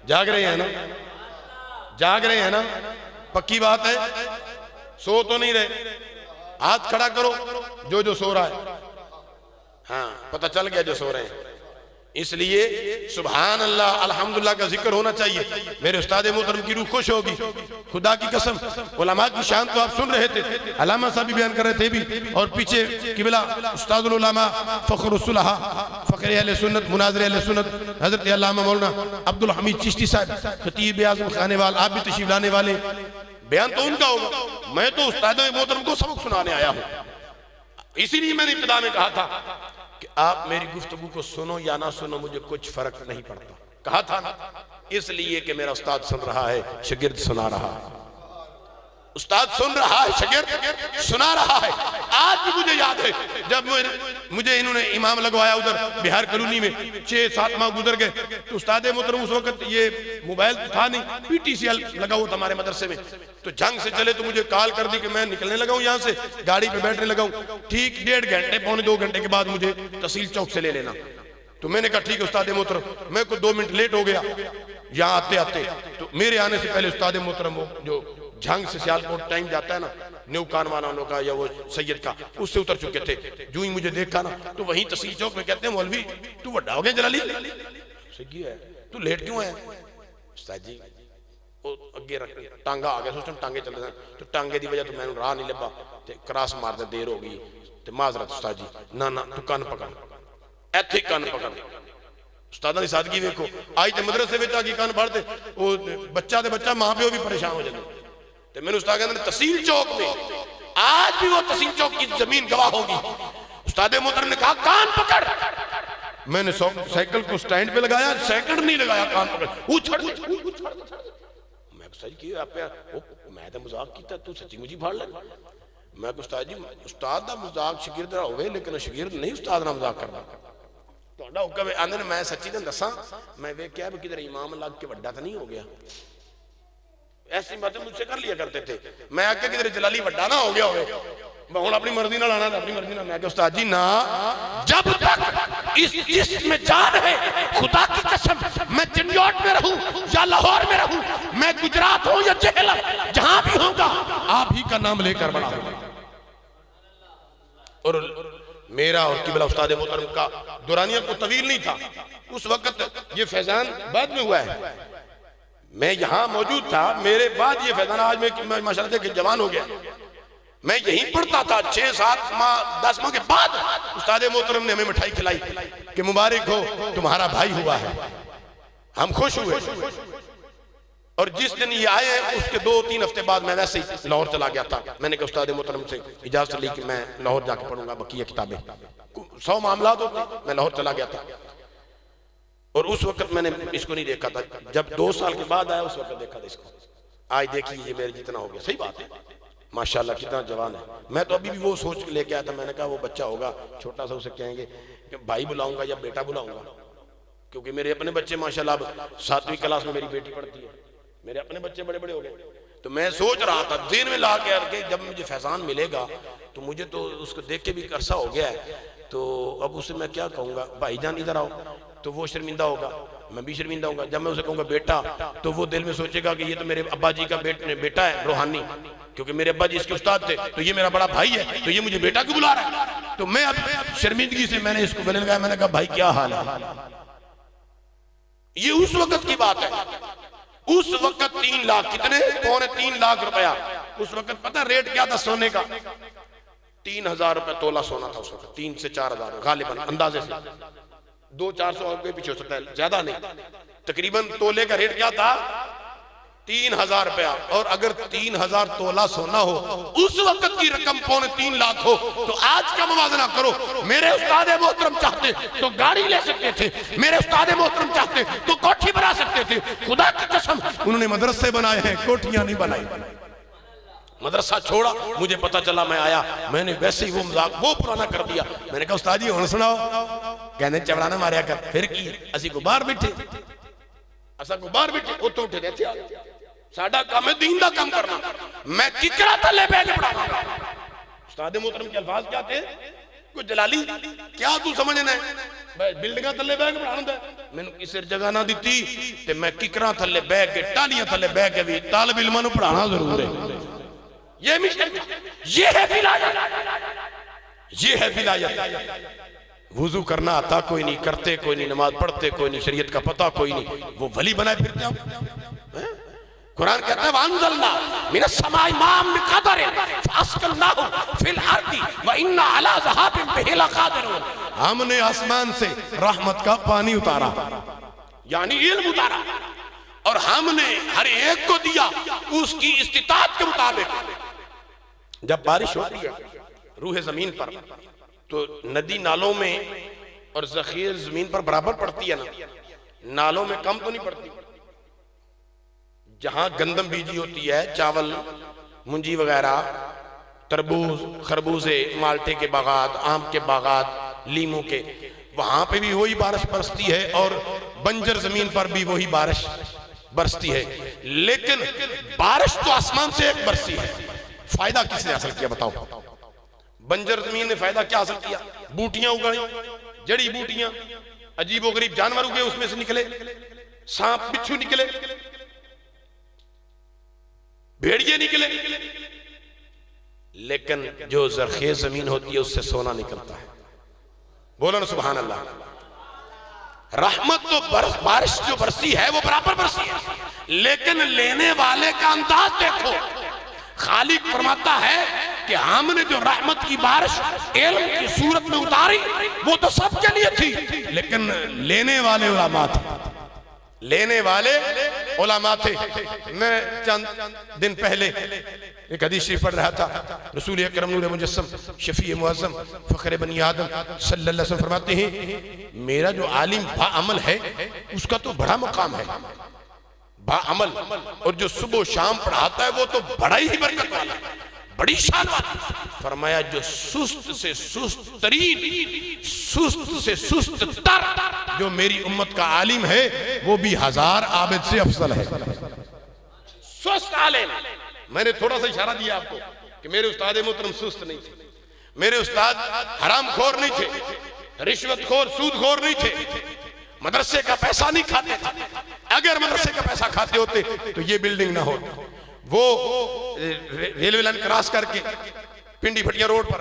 जाग रहे हैं ना, जाग रहे हैं ना, पक्की बात है, सो तो नहीं रहे। हाथ खड़ा करो जो सो रहा है। हाँ, पता चल गया जो सो रहे हैं। इसलिए सुभान अल्लाह अल्हम्दुलिल्लाह का जिक्र होना चाहिए। मेरे उस्ताद मोहतरम की रूह खुश होगी, खुदा की कसम। उलमा की शान तो आप सुन रहे थे, अल्लामा साहब भी बयान कर रहे थे भी, और पीछे किबला उस्तादुल उलमा फखरुल सुलहा फखर अहले सुन्नत मुनाज़िर अहले सुन्नत हजरत अल्लामा मौलाना अब्दुल हमीद चिश्ती साहब खतीब आज़म खानेवाल, आप भी तशरीफ लाने वाले। बयान तो उनका होगा, मैं तो उस्ताद मोहतरम को सबक सुनाने आया हूँ। इसीलिए मैंने इब्तिदा में कहा था कि आप मेरी गुफ्तगू को सुनो या ना सुनो, मुझे कुछ फर्क नहीं पड़ता। कहा था ना, इसलिए कि मेरा उस्ताद सुन रहा है, शागिर्द सुना रहा है। उस्ताद सुन रहा है, शागिर्द सुना रहा है। आज भी मुझे याद है जब मुझे इन्होंने इमाम लगवाया उधर बिहार कॉलोनी में, 6-7 माह गुजर गए, तो उस्ताद मोहतरम उस वक्त ये मोबाइल तो था नहीं, PTCL लगा हुआ था हमारे मदरसे में, तो जंग से चले तो मुझे कॉल कर दी कि मैं निकलने लगा हूँ यहाँ से, गाड़ी पे बैठने लगा हूँ। ठीक 1.5 घंटे पौने 2 घंटे के बाद मुझे तहसील चौक से ले लेना। तो मैंने कहा ठीक है उस्ताद मोहतरम, मैं कुछ 2 मिनट लेट हो गया यहाँ आते आते। तो मेरे आने से पहले उस्ताद मोहतरम वो जो झंग से सियालकोट टाइम जाता है ना, न्यू कान वालों का या वो सैयद का, उससे उतर चुके थे। जो ही मुझे देखा ना तो वहीं तहसील चौक में कहते हैं मौलवी तू बड़ा हो गया जलाली, सही है, तू लेट क्यों है? उस्ताद जी वो अगे रख टांगा आ गया, उस टाइम टांगे चल रहे, तो टांगे की वजह तो मैंने राह नहीं लभा, क्रॉस मारते देर हो गई, तो माजरत उस्ताद जी। ना ना तू कान पकड़, इत्थे कान पकड़। उस्तादा की सादगी देखो, आज तो मदरसे में आके कान पढ़ते, वो बच्चा ते बच्चा मां प्यो भी परेशान हो जाते। तो मैंने उस्ताद कहते तहसील चौक में, आज भी वो तहसील चौक की जमीन गवाह होगी। उस्ताद मोहतरम ने कहा कान पकड़। मैंने साइकिल को स्टैंड पे लगाया, सेकंड नहीं लगाया, कान पकड़ उछड़। मैं उस्ताद जी मैं तो मजाक किया, तू सच्ची मुझी फाड़ ले। मैं उस्ताद जी उस्ताद दा मजाक शागिर्द दा होवे, लेकिन शागिर्द नहीं उस्ताद नाल मजाक करदा। तुहाडा हुक्म आंदे ने, मैं सच्ची तैनूं दसां, मैं वेख्या भी किधर इमाम लग के वड्डा तो नहीं हो गया। ऐसी बातें मुझसे कर लिया करते थे, मैं आके किधर जलाली वड्डा ना हो गया होवे, मैं हुण अपनी मर्जी नाल आना, अपनी मर्जी नाल। मैं उस्ताद जी ना, जब तक इस जिस्म में जान है, खुदा की कसम, मैं चिन्योट में रहूं या लाहौर में रहूं, मैं गुजरात हूं या जेहलम, जहां भी होगा आप ही का नाम लेकर बड़ा होगा। और मेरा और किबला उस्ताद मोहतरम का दुरानिया को तवील नहीं था उस वक्त, ये फैजान बाद में हुआ है, मैं यहां मौजूद था, मेरे बाद ये फैजान, आज मैं माशाअल्लाह के जवान हो गया, मैं यहीं पढ़ता था। 6-7 माह 10 माह के बाद उस्ताद मोहतरम ने हमें मिठाई खिलाई कि मुबारक हो तुम्हारा भाई हुआ है। हम खुश हुए, और जिस दिन ये आए उसके 2-3 हफ्ते बाद मैं वैसे ही लाहौर चला गया था। मैंने कहा उस्ताद मोहतरम से इजाजत ली कि मैं लाहौर जाके पढ़ूंगा बकिया किताबें, 100 मामला होते, मैं लाहौर चला गया था। और उस वक्त मैंने इसको नहीं देखा था, जब 2 साल के बाद आया उस वक्त देखा था इसको। आज देखिए ये मेरे जितना हो गया, सही बात है, माशाल्लाह कितना जवान है। मैं तो अभी भी वो सोच के लेके आया था, मैंने कहा वो बच्चा होगा छोटा सा, उसे कहेंगे कि भाई बुलाऊंगा या बेटा बुलाऊंगा, क्योंकि मेरे अपने बच्चे माशाल्लाह 7वीं क्लास में मेरी बेटी पढ़ती है, मेरे अपने बच्चे बड़े बड़े हो गए। तो मैं सोच रहा था दिन में ला के जब मुझे फैजान मिलेगा तो मुझे तो उसको देख के भी अरसा हो गया है, तो अब उसे मैं क्या कहूँगा, भाईजान इधर आओ, तो वो शर्मिंदा होगा, मैं भी शर्मिंदा होऊंगा। जब मैं उसे कहूँगा बेटा, तो वो दिल में सोचेगा कि ये तो मेरे अब्बा जी का बेटा है रूहानी, क्योंकि मेरे अब्बा जी इसके उस्ताद थे, तो ये मेरा बड़ा भाई है, तो ये मुझे बेटा क्यों बुला रहा है। तो मैं अब शर्मिंदगी से मैंने इसको गले लगाया, मैंने कहा भाई क्या हाल है। ये उस वक्त की बात है, उस वक्त 3 लाख, कितने, 3.25 लाख रुपया उस वक्त। पता रेट क्या था सोने का? 3000 रुपए तोला सोना था उस वक्त, 3 से 4000 गालिबन, अंदाजे से 200-400 के पीछे हो सकता है, ज्यादा नहीं। तकरीबन तोले का रेट क्या था? 3,000 रुपया, और अगर 3,000 तोला सोना हो, उस वक्त की रकम 3.25 लाख हो, तो आज का मुवाजना करो। मेरे उस्ताद मोहतरम चाहते तो गाड़ी ले सकते थे, मेरे उस्ताद मोहतरम चाहते तो कोठी बना सकते थे। खुदा की कसम उन्होंने मदरसे बनाए हैं, कोठियां नहीं बनाई। मदरसा छोड़ा, मुझे पता चला, मैं आया, मैंने वैसे ही वो मजाक वो पुराना कर दिया। मैंने कहा उस्ताद जी हुण सुनाओ, कहने चवड़ा ना मारिया कर। फिर की असी को बाहर बैठे, असा को बाहर बैठे, उतो उठे रहते आ गए। साडा काम है दीन दा काम करना। मैं किकरा थले बैठ के पढ़ाऊंगा। उस्ताद मोहतरम के अल्फाज क्या थे? कोई जलाली क्या तू समझना है, बिल्डिंगा थले बैठ के पढ़ाना है। मैंने किसी जगह ना दी ते मैं किकरा थले बैठ के, टालियां थले बैठ के भी तालिब इल्मां नूं पढ़ाना जरूर है। ये मिशन, ये है विलायत, ये है विलायत। वुजू करना आता कोई नहीं, करते कोई नहीं, नमाज पढ़ते कोई नहीं, शरीयत का पता कोई नहीं, वो वली बनाए फिरते हैं। कुरान कहता है वांजलना मिनस समाई माम बिक़दरिन फअस्कलनाहु फिल अर्दी व इन्ना अला ज़हाबिन बिही लक़ादिरून। हमने आसमान से रहमत का पानी उतारा, यानी इल्म उतारा, और हमने हर एक को दिया उसकी इस्तिताअत के मुताबिक। जब बारिश होती है रूह जमीन पर, तो नदी नालों में और जखीर जमीन पर बराबर पड़ती है ना, नालों में कम तो नहीं पड़ती। जहां गंदम बीजी होती है, चावल, मुंजी वगैरह, तरबूज, खरबूजे, माल्टे के बागात, आम के बागात, लीमू के, वहां पे भी वही बारिश बरसती है, और बंजर जमीन पर भी वही बारिश बरसती है। लेकिन बारिश तो आसमान से एक बरसी है। फायदा किसने हासिल किया बताओ? बंजर जमीन ने फायदा क्या हासिल किया? बूटियां उगाई, जड़ी बूटियां, अजीबो गरीब जानवर उगे, उसमें से निकले सांप बिच्छू निकले, भेड़िए निकले। लेकिन जो जरखेज जमीन होती है उससे सोना निकलता है। बोलो ना सुभान अल्लाह। रहमत तो बारिश जो बरसी है वो बराबर बरसी है, लेकिन लेने वाले का अंदाज देखो। खालिक फरमाता है कि हमने जो रहमत की बारिश इल्म की सूरत में उतारी वो तो सबके लिए थी, लेकिन लेने वाले उलमा थे, लेने वाले उलमा थे। मैं चंद दिन पहले एक हदीस शरीफ पढ़ रहा था, रसूल अकरम नूर मुजस्सम शफी मुअज़्ज़म फ़ख्र बनी आदम सल्लल्लाहु अलैहि वसल्लम फरमाते हैं, मेरा जो आलिम बाअमल है उसका तो बड़ा मकाम है, बाअमल, और जो सुबह शाम पढ़ाता है वो तो बड़ा ही बरकत वाला, बड़ी शान वाला। फरमाया जो सुस्त से सुस्त तरीन, सुस्त से सुस्त तर जो मेरी उम्मत का आलिम है वो भी 1000 आबिद से अफजल है। सुस्त आलिम। मैंने थोड़ा सा इशारा दिया आपको कि मेरे उस्ताद मोहतरम सुस्त नहीं थे, मेरे उस्ताद हरामखोर नहीं थे, रिश्वतखोर सूदखोर नहीं थे, मदरसे का पैसा नहीं खाते थे। अगर मदरसे का पैसा खाते होते तो ये बिल्डिंग ना होती। वो रेलवे लाइन क्रॉस करके पिंडी भटिया रोड पर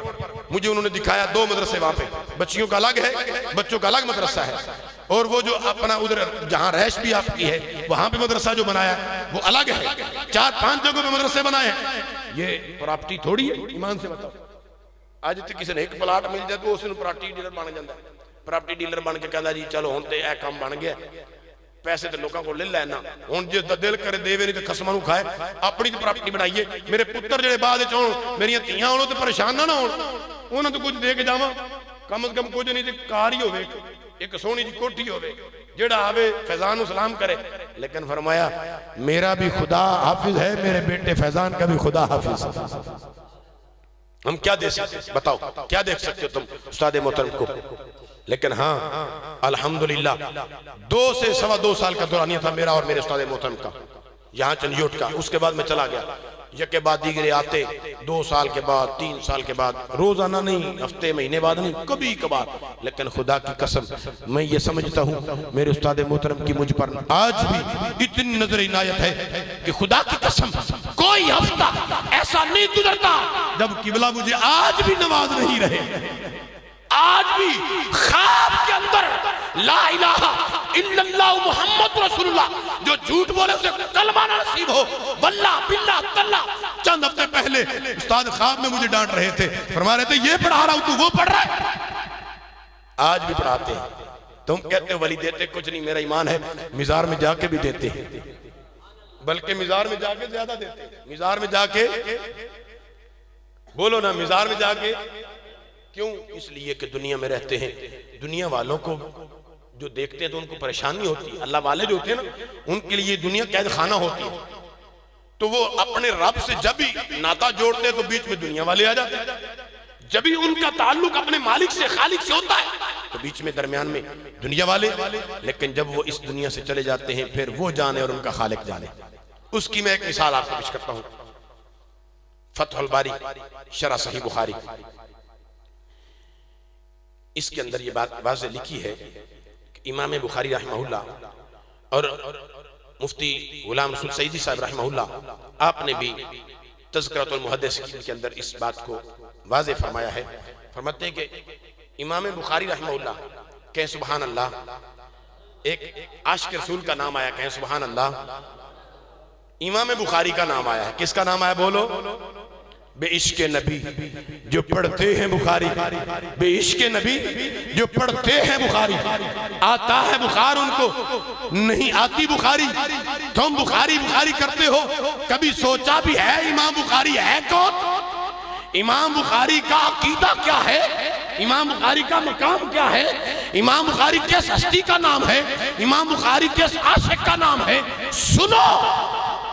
मुझे उन्होंने दिखाया 2 मदरसे, वहां पे बच्चियों का अलग है, बच्चों का अलग मदरसा है, और वो जो अपना उधर जहां रैश भी आपकी है वहां पे मदरसा जो बनाया वो अलग है। 4-5 जगहों पे मदरसे बनाए हैं। ये प्रॉपर्टी थोड़ी है, ईमान से बताओ। आज तक किसी ने एक प्लाट मिल जाए तो उसने प्रॉपर्टी डीलर बन जाता है। प्रॉपर्टी डीलर बन के कहता जी चलो हुण ते ए काम बन गया, पैसे तो लोगों को ले लेना, हुण जिसदा दिल करे देवे नहीं तो खसमां नूं खाए। अपनी तो प्रॉपर्टी बनाइए, मेरे पुत्र जेडे बाद च होण, मेरियां धीआं होण ते परेशान ना होण, उन्हां तो कुछ दे के जावां, कम से कम कुछ नहीं ते कार ही होवे, एक सोहनी जी कोठी होवे, जेड़ा आवे फैजान नूं सलाम करे। लेकिन फरमाया मेरा भी खुदा हाफिज है, मेरे बेटे फैजान का भी खुदा हाफिज है। हम क्या दे सकते बताओ, क्या देख सकते हो तुम उस्ताद मोहतरम को? लेकिन हाँ अल्हम्दुलिल्लाह 2 से 2.25 साल का दौरानिया था मेरा और मेरे उस्ताद मोहतरम का यहाँ चंदियोट का। उसके बाद मैं चला गया, यके बाद दीगरे आते 2 साल के बाद, 3 साल के बाद, रोजाना नहीं, हफ्ते महीने बाद नहीं, कभी कभार। लेकिन खुदा की कसम मैं ये समझता हूँ मेरे उस्ताद मोहतरम की मुझ पर आज भी इतनी नजर इनायत है कि खुदा की कसम कोई हफ्ता ऐसा नहीं गुजरता जब किबला मुझे आज भी नवाज नहीं रहे। आज भी ख्वाब के अंदर ला इलाहा इल्लल्लाह मुहम्मद रसूलुल्लाह जो झूठ बोले उसे कलमा ना नसीब हो, वल्ला बिल्ला तल्ला। चंद हफ्ते पहले उस्ताद ख्वाब में मुझे डांट रहे थे, फरमा रहे थे ये पढ़ा रहा हूं तू वो पढ़ रहा है। आज भी पढ़ाते हैं। तुम कहते हो वली देते कुछ नहीं, मेरा ईमान है मिजार में जाके भी देते हैं, बल्कि मिजार में जाके ज्यादा देते हैं। मिजार में जाके, बोलो ना, मिजार में जाके क्यों? इसलिए कि दुनिया में रहते हैं, दुनिया वालों को जो देखते हैं तो उनको परेशानी होती है। अल्लाह वाले जो होते हैं ना, उनके लिए दुनिया कैद खाना होती है। तो वो अपने रब से जब भी नाता जोड़ते हैं तो बीच में दुनिया वाले आ जाते हैं। जब भी उनका ताल्लुक अपने मालिक से, खालिक से होता है तो बीच में दरमियान में दुनिया वाले। लेकिन जब वो इस दुनिया से चले जाते हैं फिर वो जाने और उनका खालिक जाने। उसकी मैं एक मिसाल आपको पेश करता हूं। फतहुल बारी शरह सही बुखारी, इसके अंदर ये बात वाज़ेह लिखी है कि इमाम बुखारी रहमहुल्लाह और मुफ्ती गुलाम रसूल सईदी साहब रहमहुल्लाह, आपने भी तज़किरतुल मुहद्दिसीन के अंदर इस बात को वाज़ेह फरमाया है। फरमाते हैं कि इमाम बुखारी रहमहुल्लाह कहें सुभान अल्लाह, एक आशिक रसूल का नाम आया, कहें सुभान अल्लाह। इमाम बुखारी का नाम आया है, किसका नाम आया बोलो? बेइश्क़े नबी जो पढ़ते हैं बुखारी, बेइश्क़े नबी जो पढ़ते हैं बुखारी, आता है बुखार उनको, नहीं आती बुखारी। तुम बुखारी बुखारी करते हो, कभी सोचा भी है इमाम बुखारी है कौन? इमाम बुखारी का अकीदा क्या है? इमाम बुखारी का मकाम क्या है? इमाम बुखारी किस हस्ती का नाम है? इमाम बुखारी किस आशिक का नाम है? सुनो,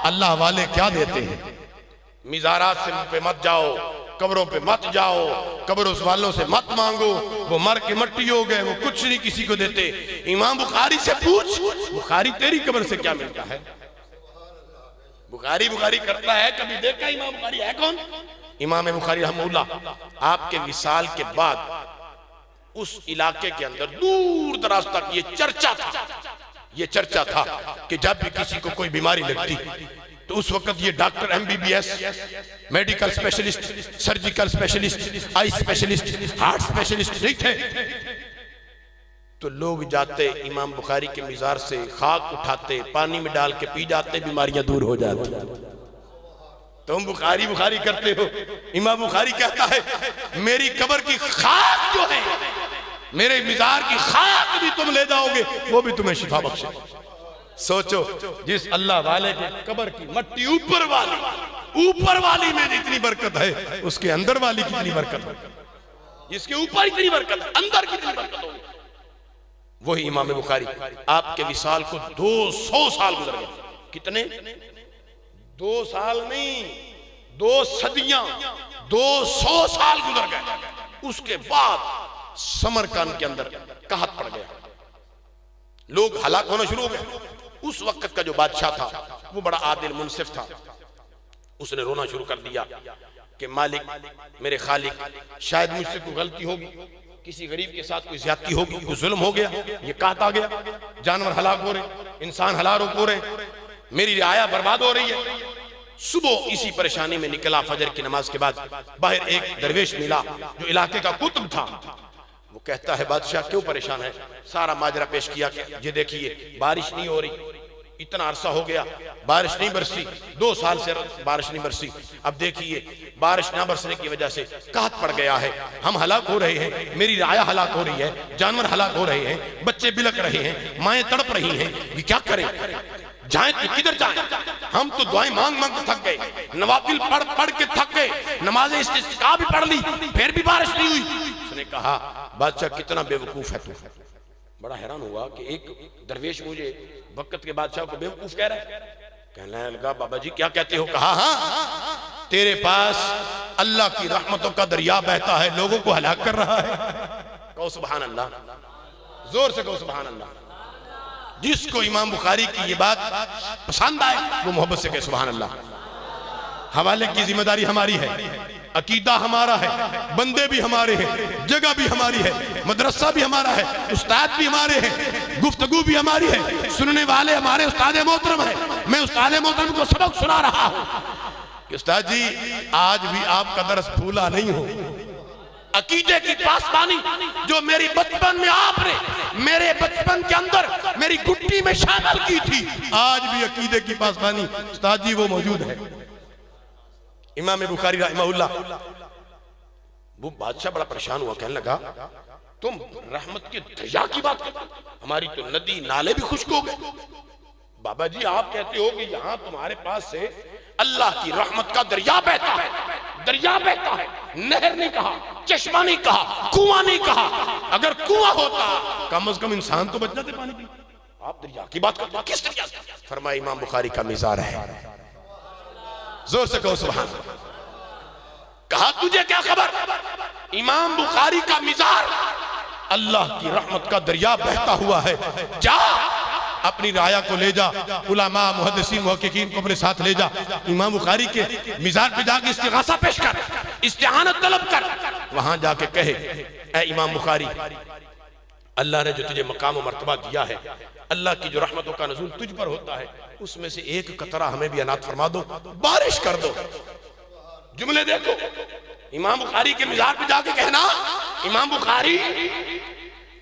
अल्लाह वाले क्या देते हैं। मिज़ारात से पे मत जाओ, कब्रों पे मत जाओ, कब्रों वालों से मत मांगो, वो मर के मट्टी हो गए, वो कुछ नहीं किसी को देते। इमाम बुखारी से पूछ, बुखारी तेरी कब्र से क्या मिलता है? बुखारी बुखारी करता है, कभी देखा इमाम बुखारी है कौन? इमाम बुखारी रहमहुल्लाह आपके विसाल के बाद उस इलाके के अंदर दूर दराज तक ये चर्चा था कि जब भी किसी को कोई बीमारी लगती तो उस वक्त ये doctor MBBS, medical specialist, surgical specialist, eye specialist, heart specialist नहीं थे। तो लोग जाते इमाम बुखारी के मिजार से खाक उठाते, पानी में डाल के पी जाते, बीमारियां दूर हो जाती। तुम बुखारी बुखारी करते हो, इमाम बुखारी कहता है मेरी कब्र की खाक जो है, मेरे मिजार की खाक भी तुम ले जाओगे, वो भी तुम्हें शिफा बख्शे। सोचो, जिस अल्लाह वाले के कब्र की मट्टी ऊपर वाली में जितनी बरकत है, उसके अंदर वाली कितनी बरकत है? जिसके ऊपर इतनी बरकत है, अंदर कितनी बरकत होगी? वही इमाम बुखारी आपके विसाल को 200 साल गुजर गए। कितने? 2 साल नहीं, 2 सदियां, 200 साल गुजर गए। उसके बाद समरकान के अंदर कहत पड़ गया, लोग हलाक होना शुरू हो गए। उस वक्त का जो बादशाह था वो बड़ा आदिल मुनसिफ था। उसने रोना शुरू कर दिया कि मालिक, मेरे खालिक, शायद मुझसे कोई गलती होगी, किसी गरीब के साथ कोई ज्यादती होगी, कोई जुल्म हो गया, ये काट आ गया, जानवर हलाक हो रहे, इंसान हलाक हो रहे, मेरी रियाया बर्बाद हो रही है। सुबह इसी परेशानी में निकला। फजर की नमाज के बाद बाहर एक दरवेश मिला जो इलाके का कुतुब था। वो कहता है बादशाह क्यों परेशान है? सारा माजरा पेश किया कि ये देखिए बारिश नहीं हो रही, इतना अरसा हो गया बारिश नहीं बरसी, 2 साल से बारिश नहीं बरसी। अब देखिए बारिश ना बरसने की वजह से कहत पड़ गया है, हम हलाक हो रहे हैं, मेरी राया हलाक हो रही है, जानवर हलाक हो रहे हैं, बच्चे बिलक रहे हैं, माएँ तड़प रही हैं, ये क्या करें? जाएं तो किधर जाएं? हम तो दुआएं मांग मांग के थक गए, नवाफिल पढ़ पढ़ के थक गए, नमाज़ें इस्तिस्का भी पढ़ ली, फिर भी बारिश नहीं हुई। उसने कहा बादशाह कितना बेवकूफ है तू। बड़ा हैरान हुआ कि एक दरवेश मुझे वक्त के बादशाह को बेवकूफ कह रहा है। कहने लगा बाबा जी क्या कहते हो? कहा हाँ, तेरे पास अल्लाह की रहमतों का दरिया बहता है, लोगों को हलाक कर रहा है। कहो सुभान अल्लाह, जोर से कहो सुभान अल्लाह। जिसको इमाम बुखारी की ये बात पसंद आए वो मोहब्बत से कहे सुभान अल्लाह। हवाले की जिम्मेदारी हमारी है, अकीदा हमारा है, बंदे भी हमारे हैं, जगह भी हमारी है, मदरसा भी हमारा है, उस्ताद भी हमारे हैं, गुफ्तगू भी हमारी है, सुनने वाले हमारे उस्ताद मोहतरम है। मैं उस्ताद मोहतरम को सबक सुना रहा हूं कि उस्ताद जी आज भी आपका दर्स भूला नहीं हो। अकीदे की पासबानी जो मेरी बचपन में आपने मेरे बचपन के अंदर मेरी गुट्टी में शामिल की थी, आज भी अकीदे की पासबानी उस्ताद जी वो मौजूद है। इमाम बुखारी रहमहुल्लाह, वो बादशाह बड़ा परेशान हुआ, कहने लगा तुम रहमत के दरिया की बात करते, हमारी तो नदी नाले भी खुश्क हो गए, बाबा जी आप कहते हो कि यहाँ तुम्हारे पास से अल्लाह की रहमत का दरिया बहता है, दरिया बहता है, नहर नहीं कहा, चश्मा नहीं कहा, कुआं नहीं कहा। अगर कुआं होता कम से कम इंसान तो बच जाते पानी पी। आप दरिया की बात करते हो, किस दरिया? फरमाया इमाम बुखारी का मिज़ार है। जोर से कहो सुभान अल्लाह। कहा तुझे क्या खबर? इमाम बुखारी का मिज़ार अल्लाह की रहमत का दरिया बहता हुआ है। जा अपनी राया को ले जा, उलमा मुहद्दिसीन मुहक्किकीन को अपने साथ ले जा, इमाम बुखारी के मिज़ार पे जाके इस्तिगासा पेश कर, इस्तिआनत तलब कर। वहां जाके कहे ऐ इमाम बुखारी, अल्लाह ने जो तुझे मकाम और मर्तबा दिया है, अल्लाह की जो रहमतों का नज़ूल तुझ पर होता है, उसमें से एक कतरा हमें भी अनात फरमा दो, बारिश कर दो। जुमले देखो, इमाम बुखारी के मिज़ार पे जाके कहना, इमाम बुखारी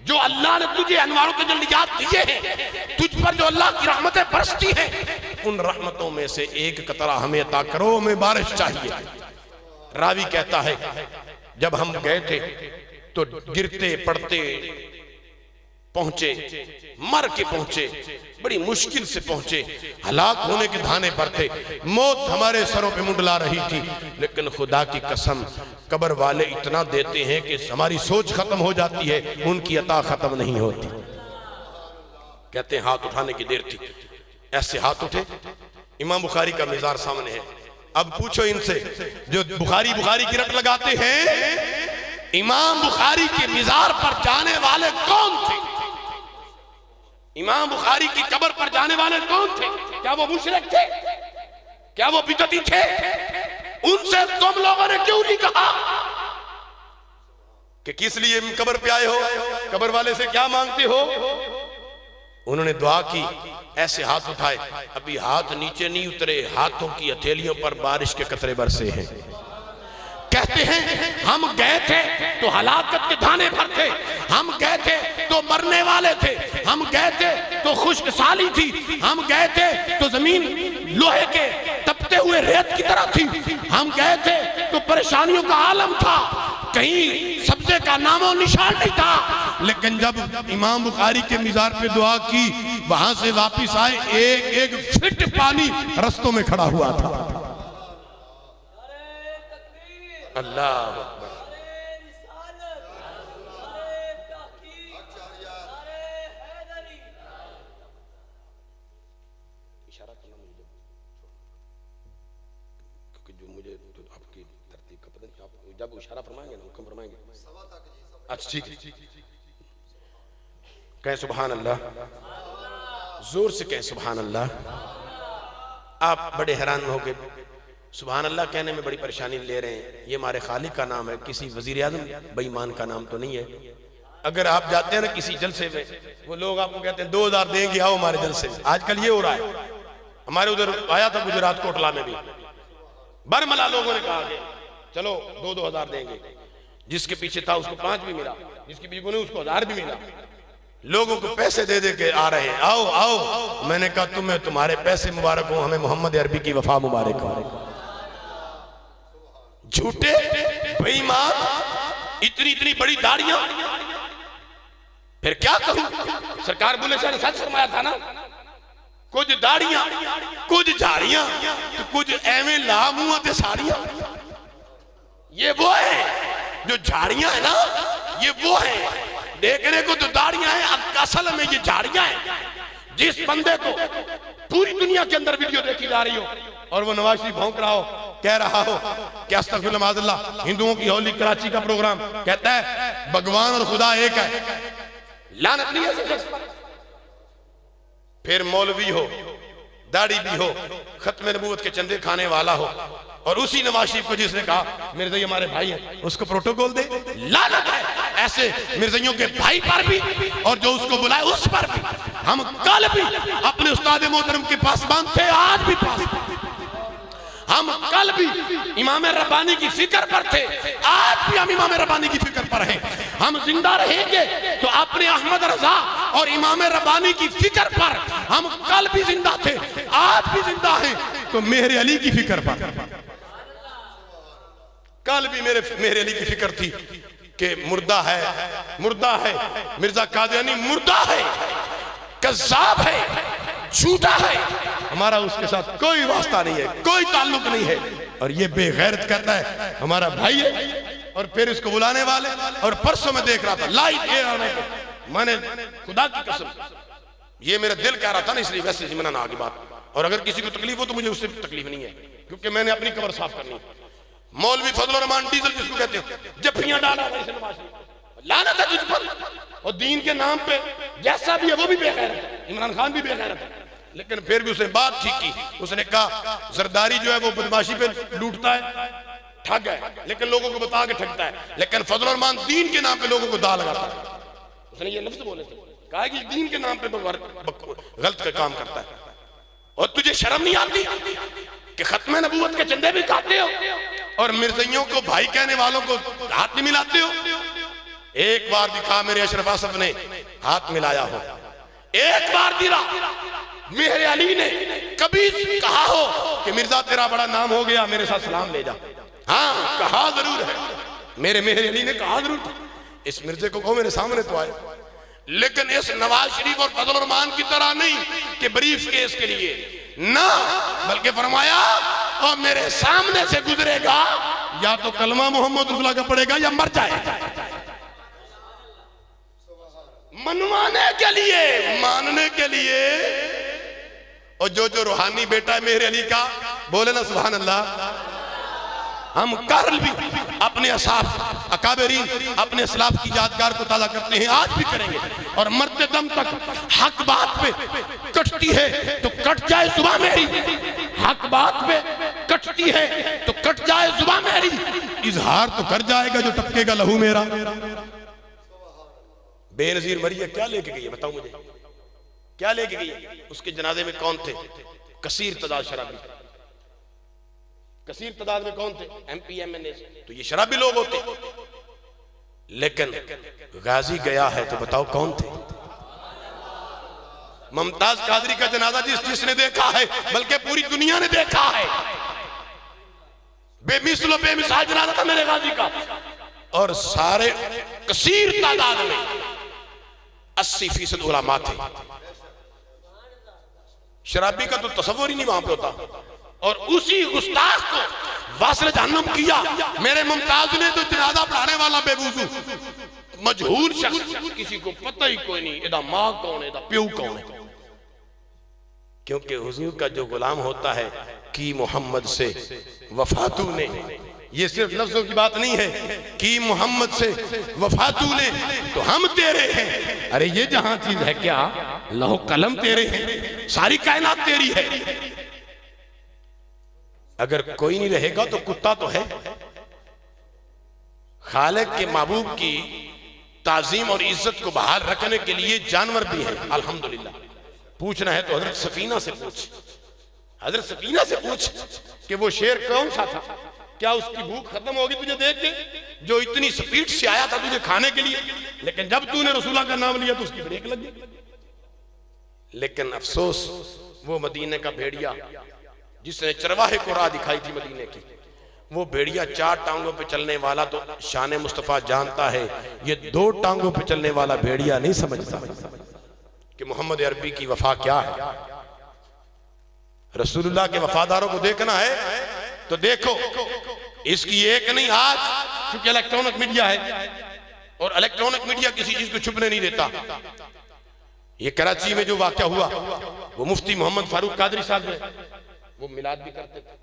जो अल्लाह ने तुझे अनवारों के जल्लियात दिए हैं, तुझ पर जो अल्लाह की रहमतें बरसती हैं, उन रहमतों में से एक कतरा हमें अता करो, हमें बारिश चाहिए। रावी कहता है जब हम गए थे तो गिरते पड़ते पहुंचे, मर के पहुंचे, बड़ी मुश्किल से पहुंचे, हलाक होने के धाने पर थे, मौत हमारे सरों पे मुंडला रही थी, लेकिन खुदा की कसम कब्र वाले इतना देते हैं कि हमारी सोच खत्म हो जाती है, उनकी अता खत्म नहीं होती। कहते हैं हाथ उठाने की देर थी, ऐसे हाथ उठे, इमाम बुखारी का मिज़ार सामने है। अब पूछो इनसे जो बुखारी बुखारी की रट लगाते हैं, इमाम बुखारी के मिज़ार पर जाने वाले कौन थे? इमाम बुखारी की कब्र पर जाने वाले कौन थे? क्या वो मुशरिक थे? क्या वो बिदअती थे? उनसे तुम लोगों ने क्यों नहीं कहा कि किस लिए कब्र पे आए हो, कब्र वाले से क्या मांगते हो? उन्होंने दुआ की, ऐसे हाथ उठाए, अभी हाथ नीचे नहीं उतरे, हाथों की हथेलियों पर बारिश के कतरे बरसे हैं। कहते हैं हम गए थे तो हलाकत के धाने पर थे, हम गए थे तो मरने वाले थे, हम गए थे तो खुशहाली थी, हम गए थे तो जमीन लोहे के तपते हुए रेत की तरह थी, हम गए थे तो परेशानियों का आलम था, कहीं सब्जे का नामो निशान नहीं था। लेकिन जब इमाम बुखारी के मिज़ार पे दुआ की, वहां से वापिस आए, एक एक फिट पानी रस्तों में खड़ा हुआ था। अल्लाह इशारा करना मुझे, क्योंकि जो मुझे तो आपकी तरतीब का पता नहीं, आप जब इशारा फरमाएंगे ना हुक्म फरमाएंगे। अच्छा ठीक है, कहें सुभान अल्लाह, जोर से कहें सुभान अल्लाह। आप बड़े हैरान हो गए, सुभान अल्लाह कहने में बड़ी परेशानी ले रहे हैं। ये हमारे खालिक का नाम है, किसी वजीर आज़म बेईमान का नाम तो नहीं है। अगर आप जाते हैं ना किसी जलसे में, वो लोग आपको कहते हैं 2000 देंगे, आओ हमारे जलसे में। आजकल ये हो रहा है, हमारे उधर आया था गुजरात कोटला में भी, बरमला लोगों ने कहा कि चलो 2-2000 देंगे, जिसके पीछे था उसको 5 भी मिला, जिसके पीछे नहीं उसको 1000 भी मिला। लोगों को पैसे दे दे के आ रहे हैं, आओ आओ। मैंने कहा तुम्हें तुम्हारे पैसे मुबारक हो, हमें मोहम्मद अरबी की वफा मुबारक हो। झूठे बेईमान, इतनी इतनी बड़ी दाढ़ियां, फिर क्या कहूं? सरकार बुल्ले शाह ने सच फरमाया था ना, कुछ दाढ़ियां कुछ झाड़ियां तो कुछ एवं ला मुंह ते साड़ियां। ये वो है जो झाड़ियां है ना, ये वो है। देखने को तो दाढ़ियां हैं, असल में ये झाड़ियां हैं। जिस बंदे को पूरी दुनिया के अंदर वीडियो देखी जा रही हो और वो नवाज शरीफ भौंक रहा हो, कह रहा हो कि अस्तगफिरुल्लाह माज़अल्लाह, हिंदुओं की होली कराची का प्रोग्राम, कहता है भगवान और खुदा एक है, लानत नहीं है। फिर मौलवी हो, दाढ़ी भी हो, खत्म नबूवत के चंदे खाने वाला हो, और उसी नवाज शरीफ को जिसने कहा मिर्ज़ाई हमारे भाई हैं, उसको प्रोटोकॉल दे, लानत है। ऐसे मिर्ज़ाइयों के भाई पर भी और जो उसको बुलाए उस पर भी। हम कल भी अपने उस्ताद मोहतरम के पासबान थे, आज भी पासबान। हम कल भी इमाम रब्बानी की फिक्र पर थे, आज भी हम इमाम रब्बानी की फिक्र पर हैं। हम जिंदा रहेंगे तो अपने अहमद रजा और इमाम रब्बानी की फिक्र पर। हम कल भी जिंदा थे, आज भी जिंदा हैं तो मेहर अली की फिक्र पर। कल भी मेरे अली की फिक्र थी कि मुर्दा है, मुर्दा है, मिर्जा कादियानी मुर्दा है, कज़्ज़ाब है, झूठा है, हमारा उसके साथ कोई वास्ता नहीं है, कोई ताल्लुक नहीं है। और ये बेगैरत कहता है हमारा भाई है, और फिर इसको बुलाने वाले। और परसों में देख रहा था लाइव एयर आने को, मैंने खुदा की कसम, ये मेरा दिल कह रहा था ना, इसलिए वैसे जिमना ना आगे बात। और अगर किसी को तकलीफ हो तो मुझे उससे तकलीफ नहीं है, क्योंकि मैंने अपनी कब्र साफ करनी है। मौलवी फजल रहमान डीजल जिसको कहते हो, जफ्फियां डाला लानत है तुझ पर, और दीन के नाम पे जैसा भी है वो भी बेगैरत है, इमरान खान भी बेगैरत है। लेकिन फिर भी उसने बात ठीक की, उसने कहा जरदारी जो है वो बदमाशी पे लूटता है, ठग है, लेकिन लोगों को बता के ठगता है। लेकिन फजल रहमान दीन के नाम पे लोगों को दा लगाता है। उसने ये लफ्ज बोले थे, कहा कि दीन के नाम पे तो गलत का काम करता है। और तुझे शर्म नहीं आती कि खत्म नबूवत के चंदे भी खाते हो और मिर्जइयों को भाई कहने वालों को हाथ नहीं मिलाते हो? एक बार दिखा मेरे अशरफ आसफ ने हाथ मिलाया हो, एक बार दिला मेहर अली ने कभी कहा हो कि मिर्जा तेरा बड़ा नाम हो गया, मेरे साथ सलाम ले जा? हाँ, कहा जरूर है, मेरे मेहर अली ने कहा जरूर था। इस मिर्जे को कहो मेरे सामने तो आए, लेकिन इस नवाज शरीफ और फजल रहमान की तरह नहीं कि ब्रीफ केस के लिए ना, बल्कि फरमाया और मेरे सामने से गुजरेगा या तो कलमा मोहम्मद रसूलुल्लाह का पड़ेगा या मर जाएगा। मनवाने के लिए, मानने के लिए। और जो रूहानी बेटा है मेरे अली का, बोले ना सुभान अल्लाह। हम कल भी अपने असाफ अकाबरीन अपने असलाफ की यादगार को ताज़ा करते हैं, आज भी करेंगे। और मरते दम तक हक बात पे कटती है तो कट जाए जुबान मेरी, हक बात पे कटती है तो कट जाए जुबान मेरी, इजहार तो कर जाएगा जो टपकेगा लहू मेरा। बेनजीर मरिया क्या लेके गई है, बताओ मुझे, क्या लेके गई है? उसके जनाजे में कौन थे? कसीर तादाद शराबी। कसीर तादाद में कौन थे? MP MNA। तो ये शराबी लोग होते। लेकिन गाजी गया है तो बताओ कौन थे? मुमताज कादरी का जनाजा जिसने देखा है, बल्कि पूरी दुनिया ने देखा है, बेमिसलो बेमिसाल जनाजा था मेरे गाजी का। और सारे कसीर तादाद में 80% उलमा थे। शराबी का तो तस्वुर ही नहीं वहां पे होता। और उसी गुस्ताख को वासिल जहन्नम किया मेरे मुमताज ने। तो जनाजा पढ़ाने वाला बेवजू मजहूल शख्स, किसी को पता ही कोई नहीं एदा मां कौन है, एदा प्यो कौन है। क्योंकि हुजूर का जो गुलाम होता है कि मोहम्मद से वफातू ने, ये सिर्फ लफ्जों की बात नहीं है, कि मोहम्मद से वफातू ने तो हम तेरे हैं। अरे ये जहां चीज है क्या, लौह कलम तेरे हैं, सारी कायनात तेरी है। अगर कोई नहीं रहेगा तो कुत्ता तो है। खालिक के महबूब की ताजीम और इज्जत को बहाल रखने के लिए जानवर भी है, अल्हम्दुलिल्लाह। पूछना है तो हजरत सफीना से पूछ, हजरत सफीना से पूछ कि वो शेर कौन सा था, क्या उसकी भूख खत्म होगी तुझे देख के, जो इतनी स्पीड से आया था तुझे खाने के लिए, लेकिन जब तूने रसूला का नाम लिया तो उसकी ब्रेक लग गई। लेकिन अफसोस वो मदीने का भेड़िया जिसने चरवाहे को राह दिखाई थी मदीने की, वो भेड़िया 4 टांगों पे चलने वाला तो शान मुस्तफा जानता है, ये 2 टांगों पे चलने वाला भेड़िया नहीं समझता कि मोहम्मद अरबी की वफा क्या है। रसूलुल्लाह के वफादारों को देखना है तो देखो, इसकी एक नहीं, आज क्योंकि इलेक्ट्रॉनिक मीडिया है और इलेक्ट्रॉनिक मीडिया किसी चीज को छुपने नहीं देता। ये कराची में जो वाक़या हुआ, वो मुफ्ती मोहम्मद फारूक कादरी साहब वो मिलाद भी करते थे,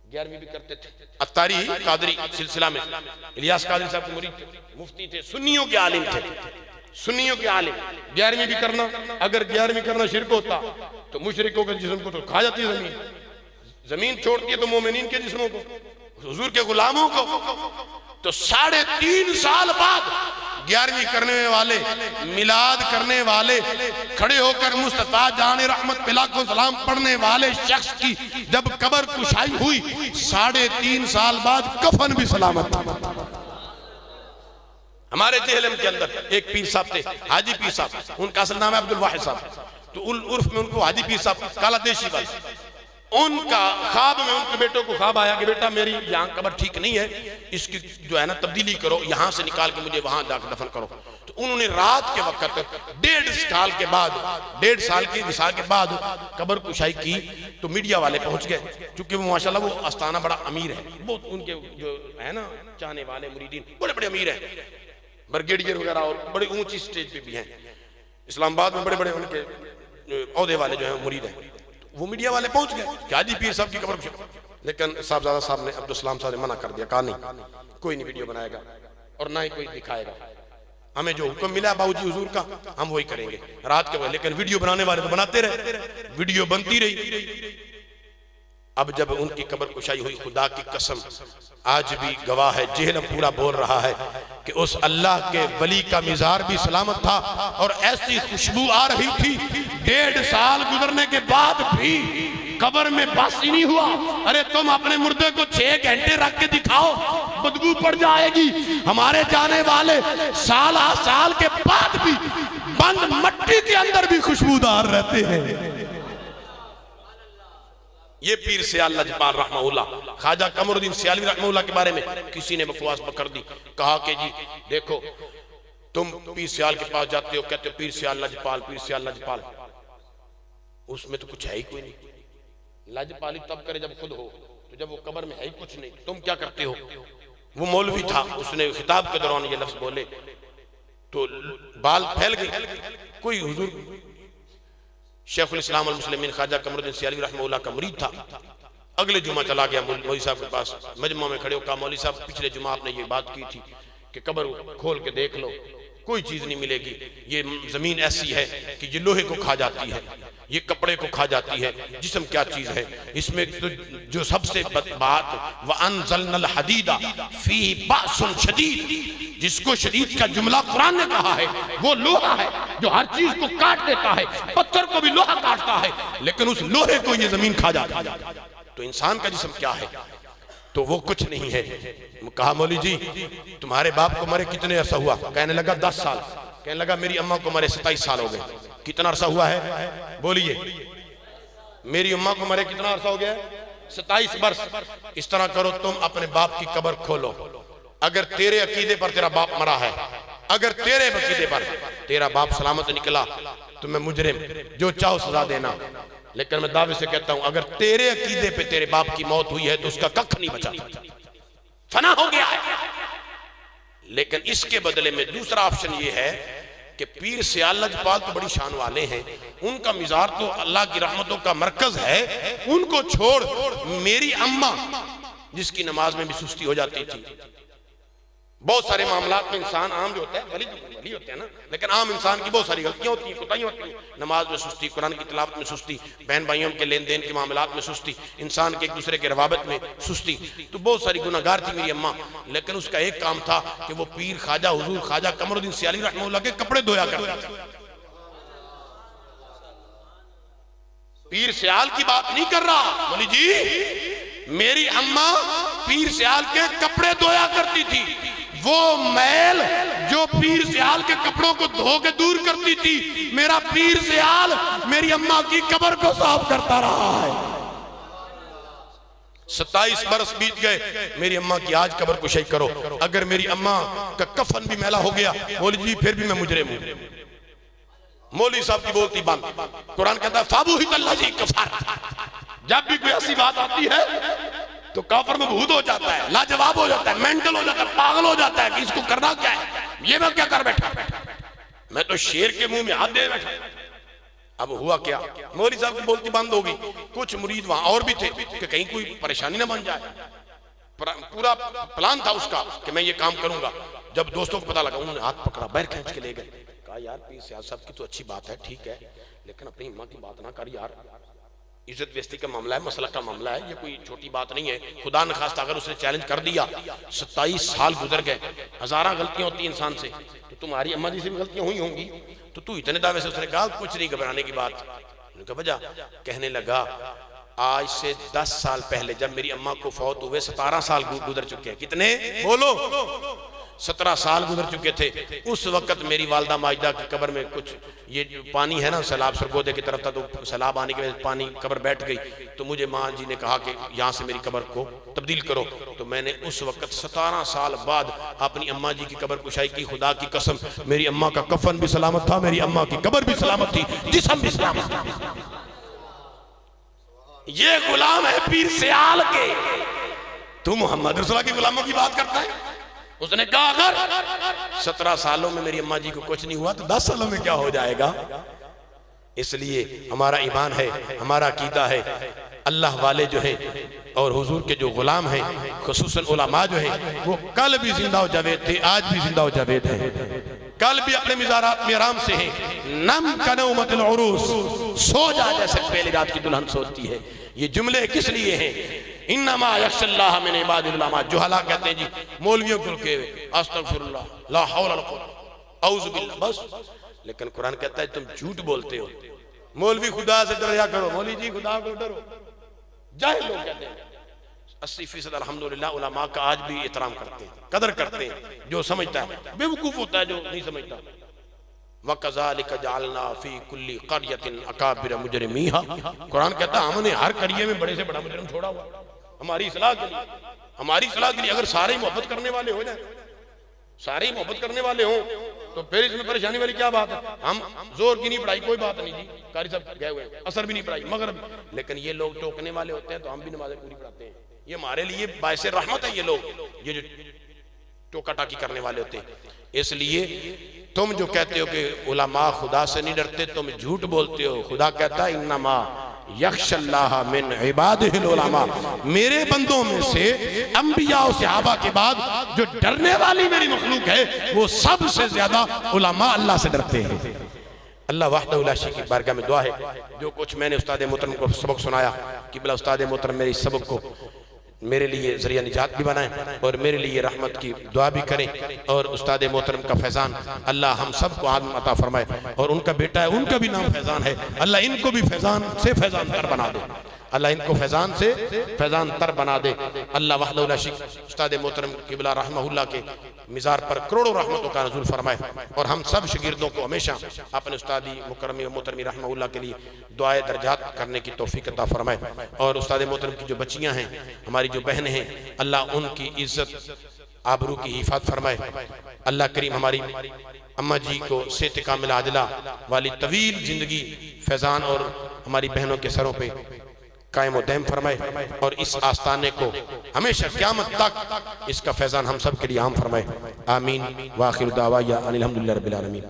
11वीं भी करते थे। अत्तारी कादरी सिलसिला में इलियास कादरी साहब के मुरीद थे, मुफ्ती थे, सुन्नियों के आलिम थे, सुन्नियों के आलिम। 11वीं भी करना, अगर 11वीं करना शिरक होता तो मुशरिकों के जिस्म को तो खा जाती है जमीन, जमीन छोड़ती है तो मोमिनीन के जिस्मों को, हुजूर के गुलामों को। तो 3.5 साल बाद 11वीं करने वाले, मिलाद करने वाले, खड़े होकर मुस्तफा जाने रहमत पिला को सलाम पढ़ने वाले शख्स की जब कब्र कुशाई हुई, 3.5 साल बाद कफन भी सलामत था। हमारे जेहलम के अंदर एक पीर साहब थे, हाजी पीर साहब, उनका असल नाम है अब्दुल वाहिद साहब, तो उर्फ में उनको हाजी पीर साहब काला देशी वाले। उनका ख्वाब में उनके बेटों को ख्वाब आया कि बेटा मेरी यहाँ कब्र ठीक नहीं है, इसकी जो है ना तब्दीली करो, यहाँ से निकाल के मुझे वहां जाकर दफन करो। तो तो उन्होंने रात के वक्त 1.5 साल के बाद, 1.5 साल के विसाल के बाद कब्र कुशाई की। तो मीडिया वाले पहुंच गए, क्योंकि वो माशाल्लाह वो आस्थाना बड़ा अमीर है, बहुत उनके जो है ना चाहने वाले मुरीदीन बड़े बड़े अमीर हैं, ब्रिगेडियर वगैरह और बड़ी ऊंची स्टेज पे भी हैं। इस्लामाबाद में बड़े बड़े उनके औहदे वाले जो है मुरीद हैं। वो मीडिया वाले पहुंच गए क्या जी पीर साहब की कब्र कुशाई, लेकिन साहबजादा साहब ने, अब्दुल सलाम साहब ने मना कर दिया, कहा नहीं कोई नहीं वीडियो बनाएगा और ना ही कोई दिखाएगा, हमें जो हुक्म मिला बाबूजी हुजूर का हम वही करेंगे रात के वक्त। लेकिन वीडियो बनाने वाले तो बनाते रहे, वीडियो बनती रही। अब जब उनकी कब्र कुशाई हुई, खुदा की कसम आज भी गवाह है, जेहलम पूरा बोल रहा है कि उस अल्लाह के वली का मिजार भी सलामत था और ऐसी खुशबू आ रही थी। 1.5 साल गुजरने के बाद भी कब्र में बस ही नहीं हुआ। अरे तुम अपने मुर्दे को 6 घंटे रख के दिखाओ, बदबू पड़ जाएगी। हमारे जाने वाले साल के बाद भी बंद मट्टी के अंदर भी खुशबूदार रहते हैं। ये पीर सियाल लजपाल रहमहुल्लाह, ख्वाजा कमरुद्दीन सियालवी रहमहुल्लाह के बारे में किसी ने बकवास कर दी, कहा कि जी देखो तुम पीर सियाल के पास जाते हो, कहते हो पीर सियाल लजपाल, पीर सियाल लजपाल, उसमें तो कुछ है ही कोई नहीं। लजपाली तब करे जब खुद हो, तो जब वो कब्र में है ही कुछ नहीं, तुम क्या करते हो। वो मौलवी था, उसने खिताब के दौरान ये लफ्ज बोले तो बाल फैल गए। कोई हुजूर शेखुल इस्लाम अल मुस्लिमीन ख्वाजा कमरुद्दीन सियालवी रहमहुल्लाह का मुरीद था। अगले जुमा चला गया मौलवी साहब के पास, मजमा में खड़े हो, कहा मौलवी साहब पिछले जुमा आपने ये बात की थी कि कब्र खोल के देख लो, कोई चीज नहीं मिलेगी, ये जमीन ऐसी है कि ये लोहे को खा जाती है, ये कपड़े को खा जाती है, जिस्म क्या चीज है इसमें तो जो सबसे बात व अनज़लनल हदीदा फीही बाअसुन शदीद, जिसको शदीद का जुमला कुरान ने कहा है, वो लोहा है जो हर चीज को काट देता है, पत्थर को भी लोहा काटता है, लेकिन उस लोहे को ये जमीन खा जाती है। तो इंसान का जिस्म क्या है, तो वो कुछ नहीं है। कहा मौली जी तुम्हारे बाप को मरे कितने अरसा हुआ, कहने लगा 10 साल, कहने लगा मेरी अम्मा को मरे 27 साल हो गए, कितना अरसा हुआ है बोलिए, मेरी अम्मा को मरे कितना अरसा हो गया, 27 वर्ष। इस तरह करो तुम अपने बाप की कब्र खोलो, अगर तेरे अकीदे पर तेरा बाप मरा है, अगर तेरे अकीदे पर तेरा बाप सलामत निकला तो मैं मुजरिम, जो चाहो सजा देना, लेकिन मैं दावे से कहता हूं अगर तेरे अकीदे पे तेरे बाप की मौत हुई है तो उसका कख नहीं बचा, फना हो गया है। लेकिन इसके बदले में दूसरा ऑप्शन ये है कि पीर सियाल लजपाल तो बड़ी शान वाले हैं, उनका मिजार तो अल्लाह की रहमतों का मरकज है, उनको छोड़ मेरी अम्मा जिसकी नमाज में भी सुस्ती हो जाती थी। बहुत सारे मामलात में इंसान आम जो होता है वली होते हैं ना, लेकिन आम इंसान की बहुत सारी गलतियां होती हैं, कोताहियां होती हैं, नमाज में सुस्ती, कुरान की तिलावत में सुस्ती, बहन भाइयों के लेन देन के मामलात में सुस्ती, इंसान के एक दूसरे के रवाबत में सुस्ती, तो बहुत सारी गुनाहगार थी मेरी अम्मा। लेकिन उसका एक काम था कि वो पीर ख्वाजा हुजूर ख्वाजा कमरुद्दीन सियालवी रहमहुल्लाह के कपड़े धोया करती थी। पीर सियाल की बात नहीं कर रहा बोली जी, मेरी अम्मा पीर सियाल के कपड़े धोया करती थी, वो मैल जो पीर सियाल के कपड़ों को धो के दूर करती थी, मेरा पीर सियाल मेरी अम्मा की कब्र को साफ करता रहा है। 27 बरस बीत गए, मेरी अम्मा की आज कब्र कुशाई करो, अगर मेरी अम्मा का कफन भी मैला हो गया बोली जी फिर भी मैं मुजरिम हूं। मौलवी साहब की बोलती बंद, कुरान कहता है फाबूहित अल्लाज़ी कफर, जब भी कोई ऐसी बात आती है तो काफर में भूत हो जाता है, लाजवाब हो जाता है, मेंटल हो जाता है, पागल हो जाता है कि इसको करना क्या है, ये मैं क्या कर बैठा, मैं तो शेर के मुंह में हाथ दे बैठा। अब हुआ क्या, मौलवी साहब की बोलती बंद होगी। कुछ मुरीद वहां और भी थे कि कहीं कोई परेशानी ना बन जाए, पूरा प्लान था उसका कि मैं ये काम करूंगा। जब दोस्तों को पता लगा उन्होंने हाथ पकड़ा, बैर खींच के ले गए, कहा यार पीर सियाल साहब की तो अच्छी बात है, ठीक है, लेकिन अपनी अम्मा की बात ना कर यार, इज्जत बेइज्जती का मामला है, मसला का मामला है, ये कोई छोटी बात नहीं है। खुदा न खास्ता अगर उसने चैलेंज कर दिया, 27 साल गुजर गए, हजारों गलतियां होती इंसान से, तो तुम्हारी अम्मा जी से भी गलतियां हुई होंगी, तो तू इतने दावे से, उसने कहा कुछ नहीं घबराने की बात। उन्होंने कहा वजह, कहने लगा आज से 10 साल पहले जब मेरी अम्मा को फौत हुए 17 साल गुजर चुके हैं। कितने बोलो, 17 साल गुजर चुके थे। उस वक्त मेरी वालदा माजिदा की कब्र में कुछ ये जो पानी है ना, सैलाब सरगोदे की तरफ था, तो सैलाब आने की वजह से पानी कब्र बैठ गई। तो मुझे माँ जी ने कहा कि यहाँ से मेरी कब्र को तब्दील करो। तो मैंने उस वक्त 17 साल बाद अपनी अम्मा जी की कब्र कुशाई की। खुदा की कसम, मेरी अम्मा का कफन भी सलामत था, मेरी अम्मा की कब्र भी सलामत थी, जिस्म भी सलामत था। ये गुलाम है पीर सियाल के। तू मोहम्मद रसूलुल्लाह के गुलामों की बात करता है। उसने कहा अगर 17 सालों में मेरी अम्मा जी को कुछ नहीं हुआ तो 10 सालों में क्या हो जाएगा। इसलिए हमारा ईमान है, हमारा अकीदा है, अल्लाह वाले जो है और हुजूर के जो गुलाम हैं, खुसूसन उलमा जो है, वो कल भी जिंदा व जावेद थे, आज भी जिंदा व जावेद हैं, कल भी अपने मिज़ारात में आराम से हैं। नम कनौमतिल उरूस, सो जा जैसे पहली रात की दुल्हन सोती है। ये जुमले किस लिए हैं? इन्नमा यख्शल्लाह मिन इबादिल उलमा। जुहला कहते हैं जी मौलवियों को के अस्तगफिरुल्लाह ला हौला वला कुव्वता औज़ु बिल्लाह, बस। लेकिन कुरान कहता है तुम झूठ बोलते हो। मौलवी खुदा से डरा करो, मौलवी जी खुदा को डरो। जाहिल लोग कहते हैं 80% अल्हम्दुलिल्लाह उलमा का आज भी एहतराम करते हैं, कदर करते हैं। जो समझता है बेवकूफ होता है जो नहीं समझता। वकज़ालिका जअलना फी कुल्ली क़रयतिन अकाबिर मुजरिमीहा। कुरान कहता है हमने हर करिए में बड़े से बड़ा मुजरिम छोड़ा हुआ, हमारी इस्लाह के लिए, हमारी इस्लाह के लिए। अगर सारे मोहब्बत करने वाले हो जाए, सारे मोहब्बत करने वाले हों, तो फिर इसमें परेशानी वाली क्या बात है। हम जोर की नहीं पढ़ाई, कोई बात नहीं जी, कारी सब गए हुए, असर भी नहीं पढ़ाई मगर, लेकिन ये लोग टोकने वाले होते हैं तो हम भी नमाजें पूरी पढ़ाते हैं। ये हमारे लिए बायसे रहमत है। ये लोग ये जो टोका टाकी करने वाले होते हैं। इसलिए तुम जो कहते हो कि उलमा खुदा से नहीं डरते, तुम झूठ बोलते हो। खुदा कहता है इन्नमा यख्शल्लाह मिन इबादिहिल उलमा, मेरे बंदों में से अंबिया और सहाबा के बाद जो डरने वाली मेरी मखलूक है वो सबसे ज्यादा उलमा अल्लाह से डरते हैं। अल्लाह वहदहु ला शरीक की बारगाह में दुआ है, जो कुछ मैंने उस्ताद मोहतरम को सबक सुनाया कि भला उस्ताद मोहतरम मेरे इस सबक को मेरे लिए जरिया निजात भी बनाए और मेरे लिए रहमत की दुआ भी करें। और उस्ताद मोहतरम का फैज़ान अल्लाह हम सबको आदम अता फरमाए। और उनका बेटा है, उनका भी नाम फैज़ान है, अल्लाह इनको भी फैज़ान से फैज़ान तर बना दे, अल्लाह इनको फैज़ान से फैज़ान तर बना दे। अल्लाह वहदहु ला शरीक उस्ताद मोहतरम क़िबला रहमहुल्लाह के मिज़ार पर करोड़ों रहमतों का नज़ूल फरमाए। और हम सब शागिर्दों को हमेशा अपने उस्तादी मुकरमी मोहतरमी रहमहुल्लाह के लिए दुआए दर्जात करने की तौफीक अता फरमाए। और उस्ताद मोहतरम की जो बच्चियाँ हैं, हमारी जो बहनें हैं, अल्लाह उनकी इज्जत आबरू की हिफाजत फरमाए। अल्लाह करीम हमारी अम्मा जी को सेहत कामिल आजिला वाली तवील जिंदगी फैज़ान और हमारी बहनों के सरों पे कायम और दायम फरमाए। और इस आस्ताने को हमेशा क़यामत तक इसका फैज़ान हम सब के लिए आम फरमाए। आमीन। व आखिर दावा या अनिल हम्दुलिल्लाहि रब्बिल आलमीन।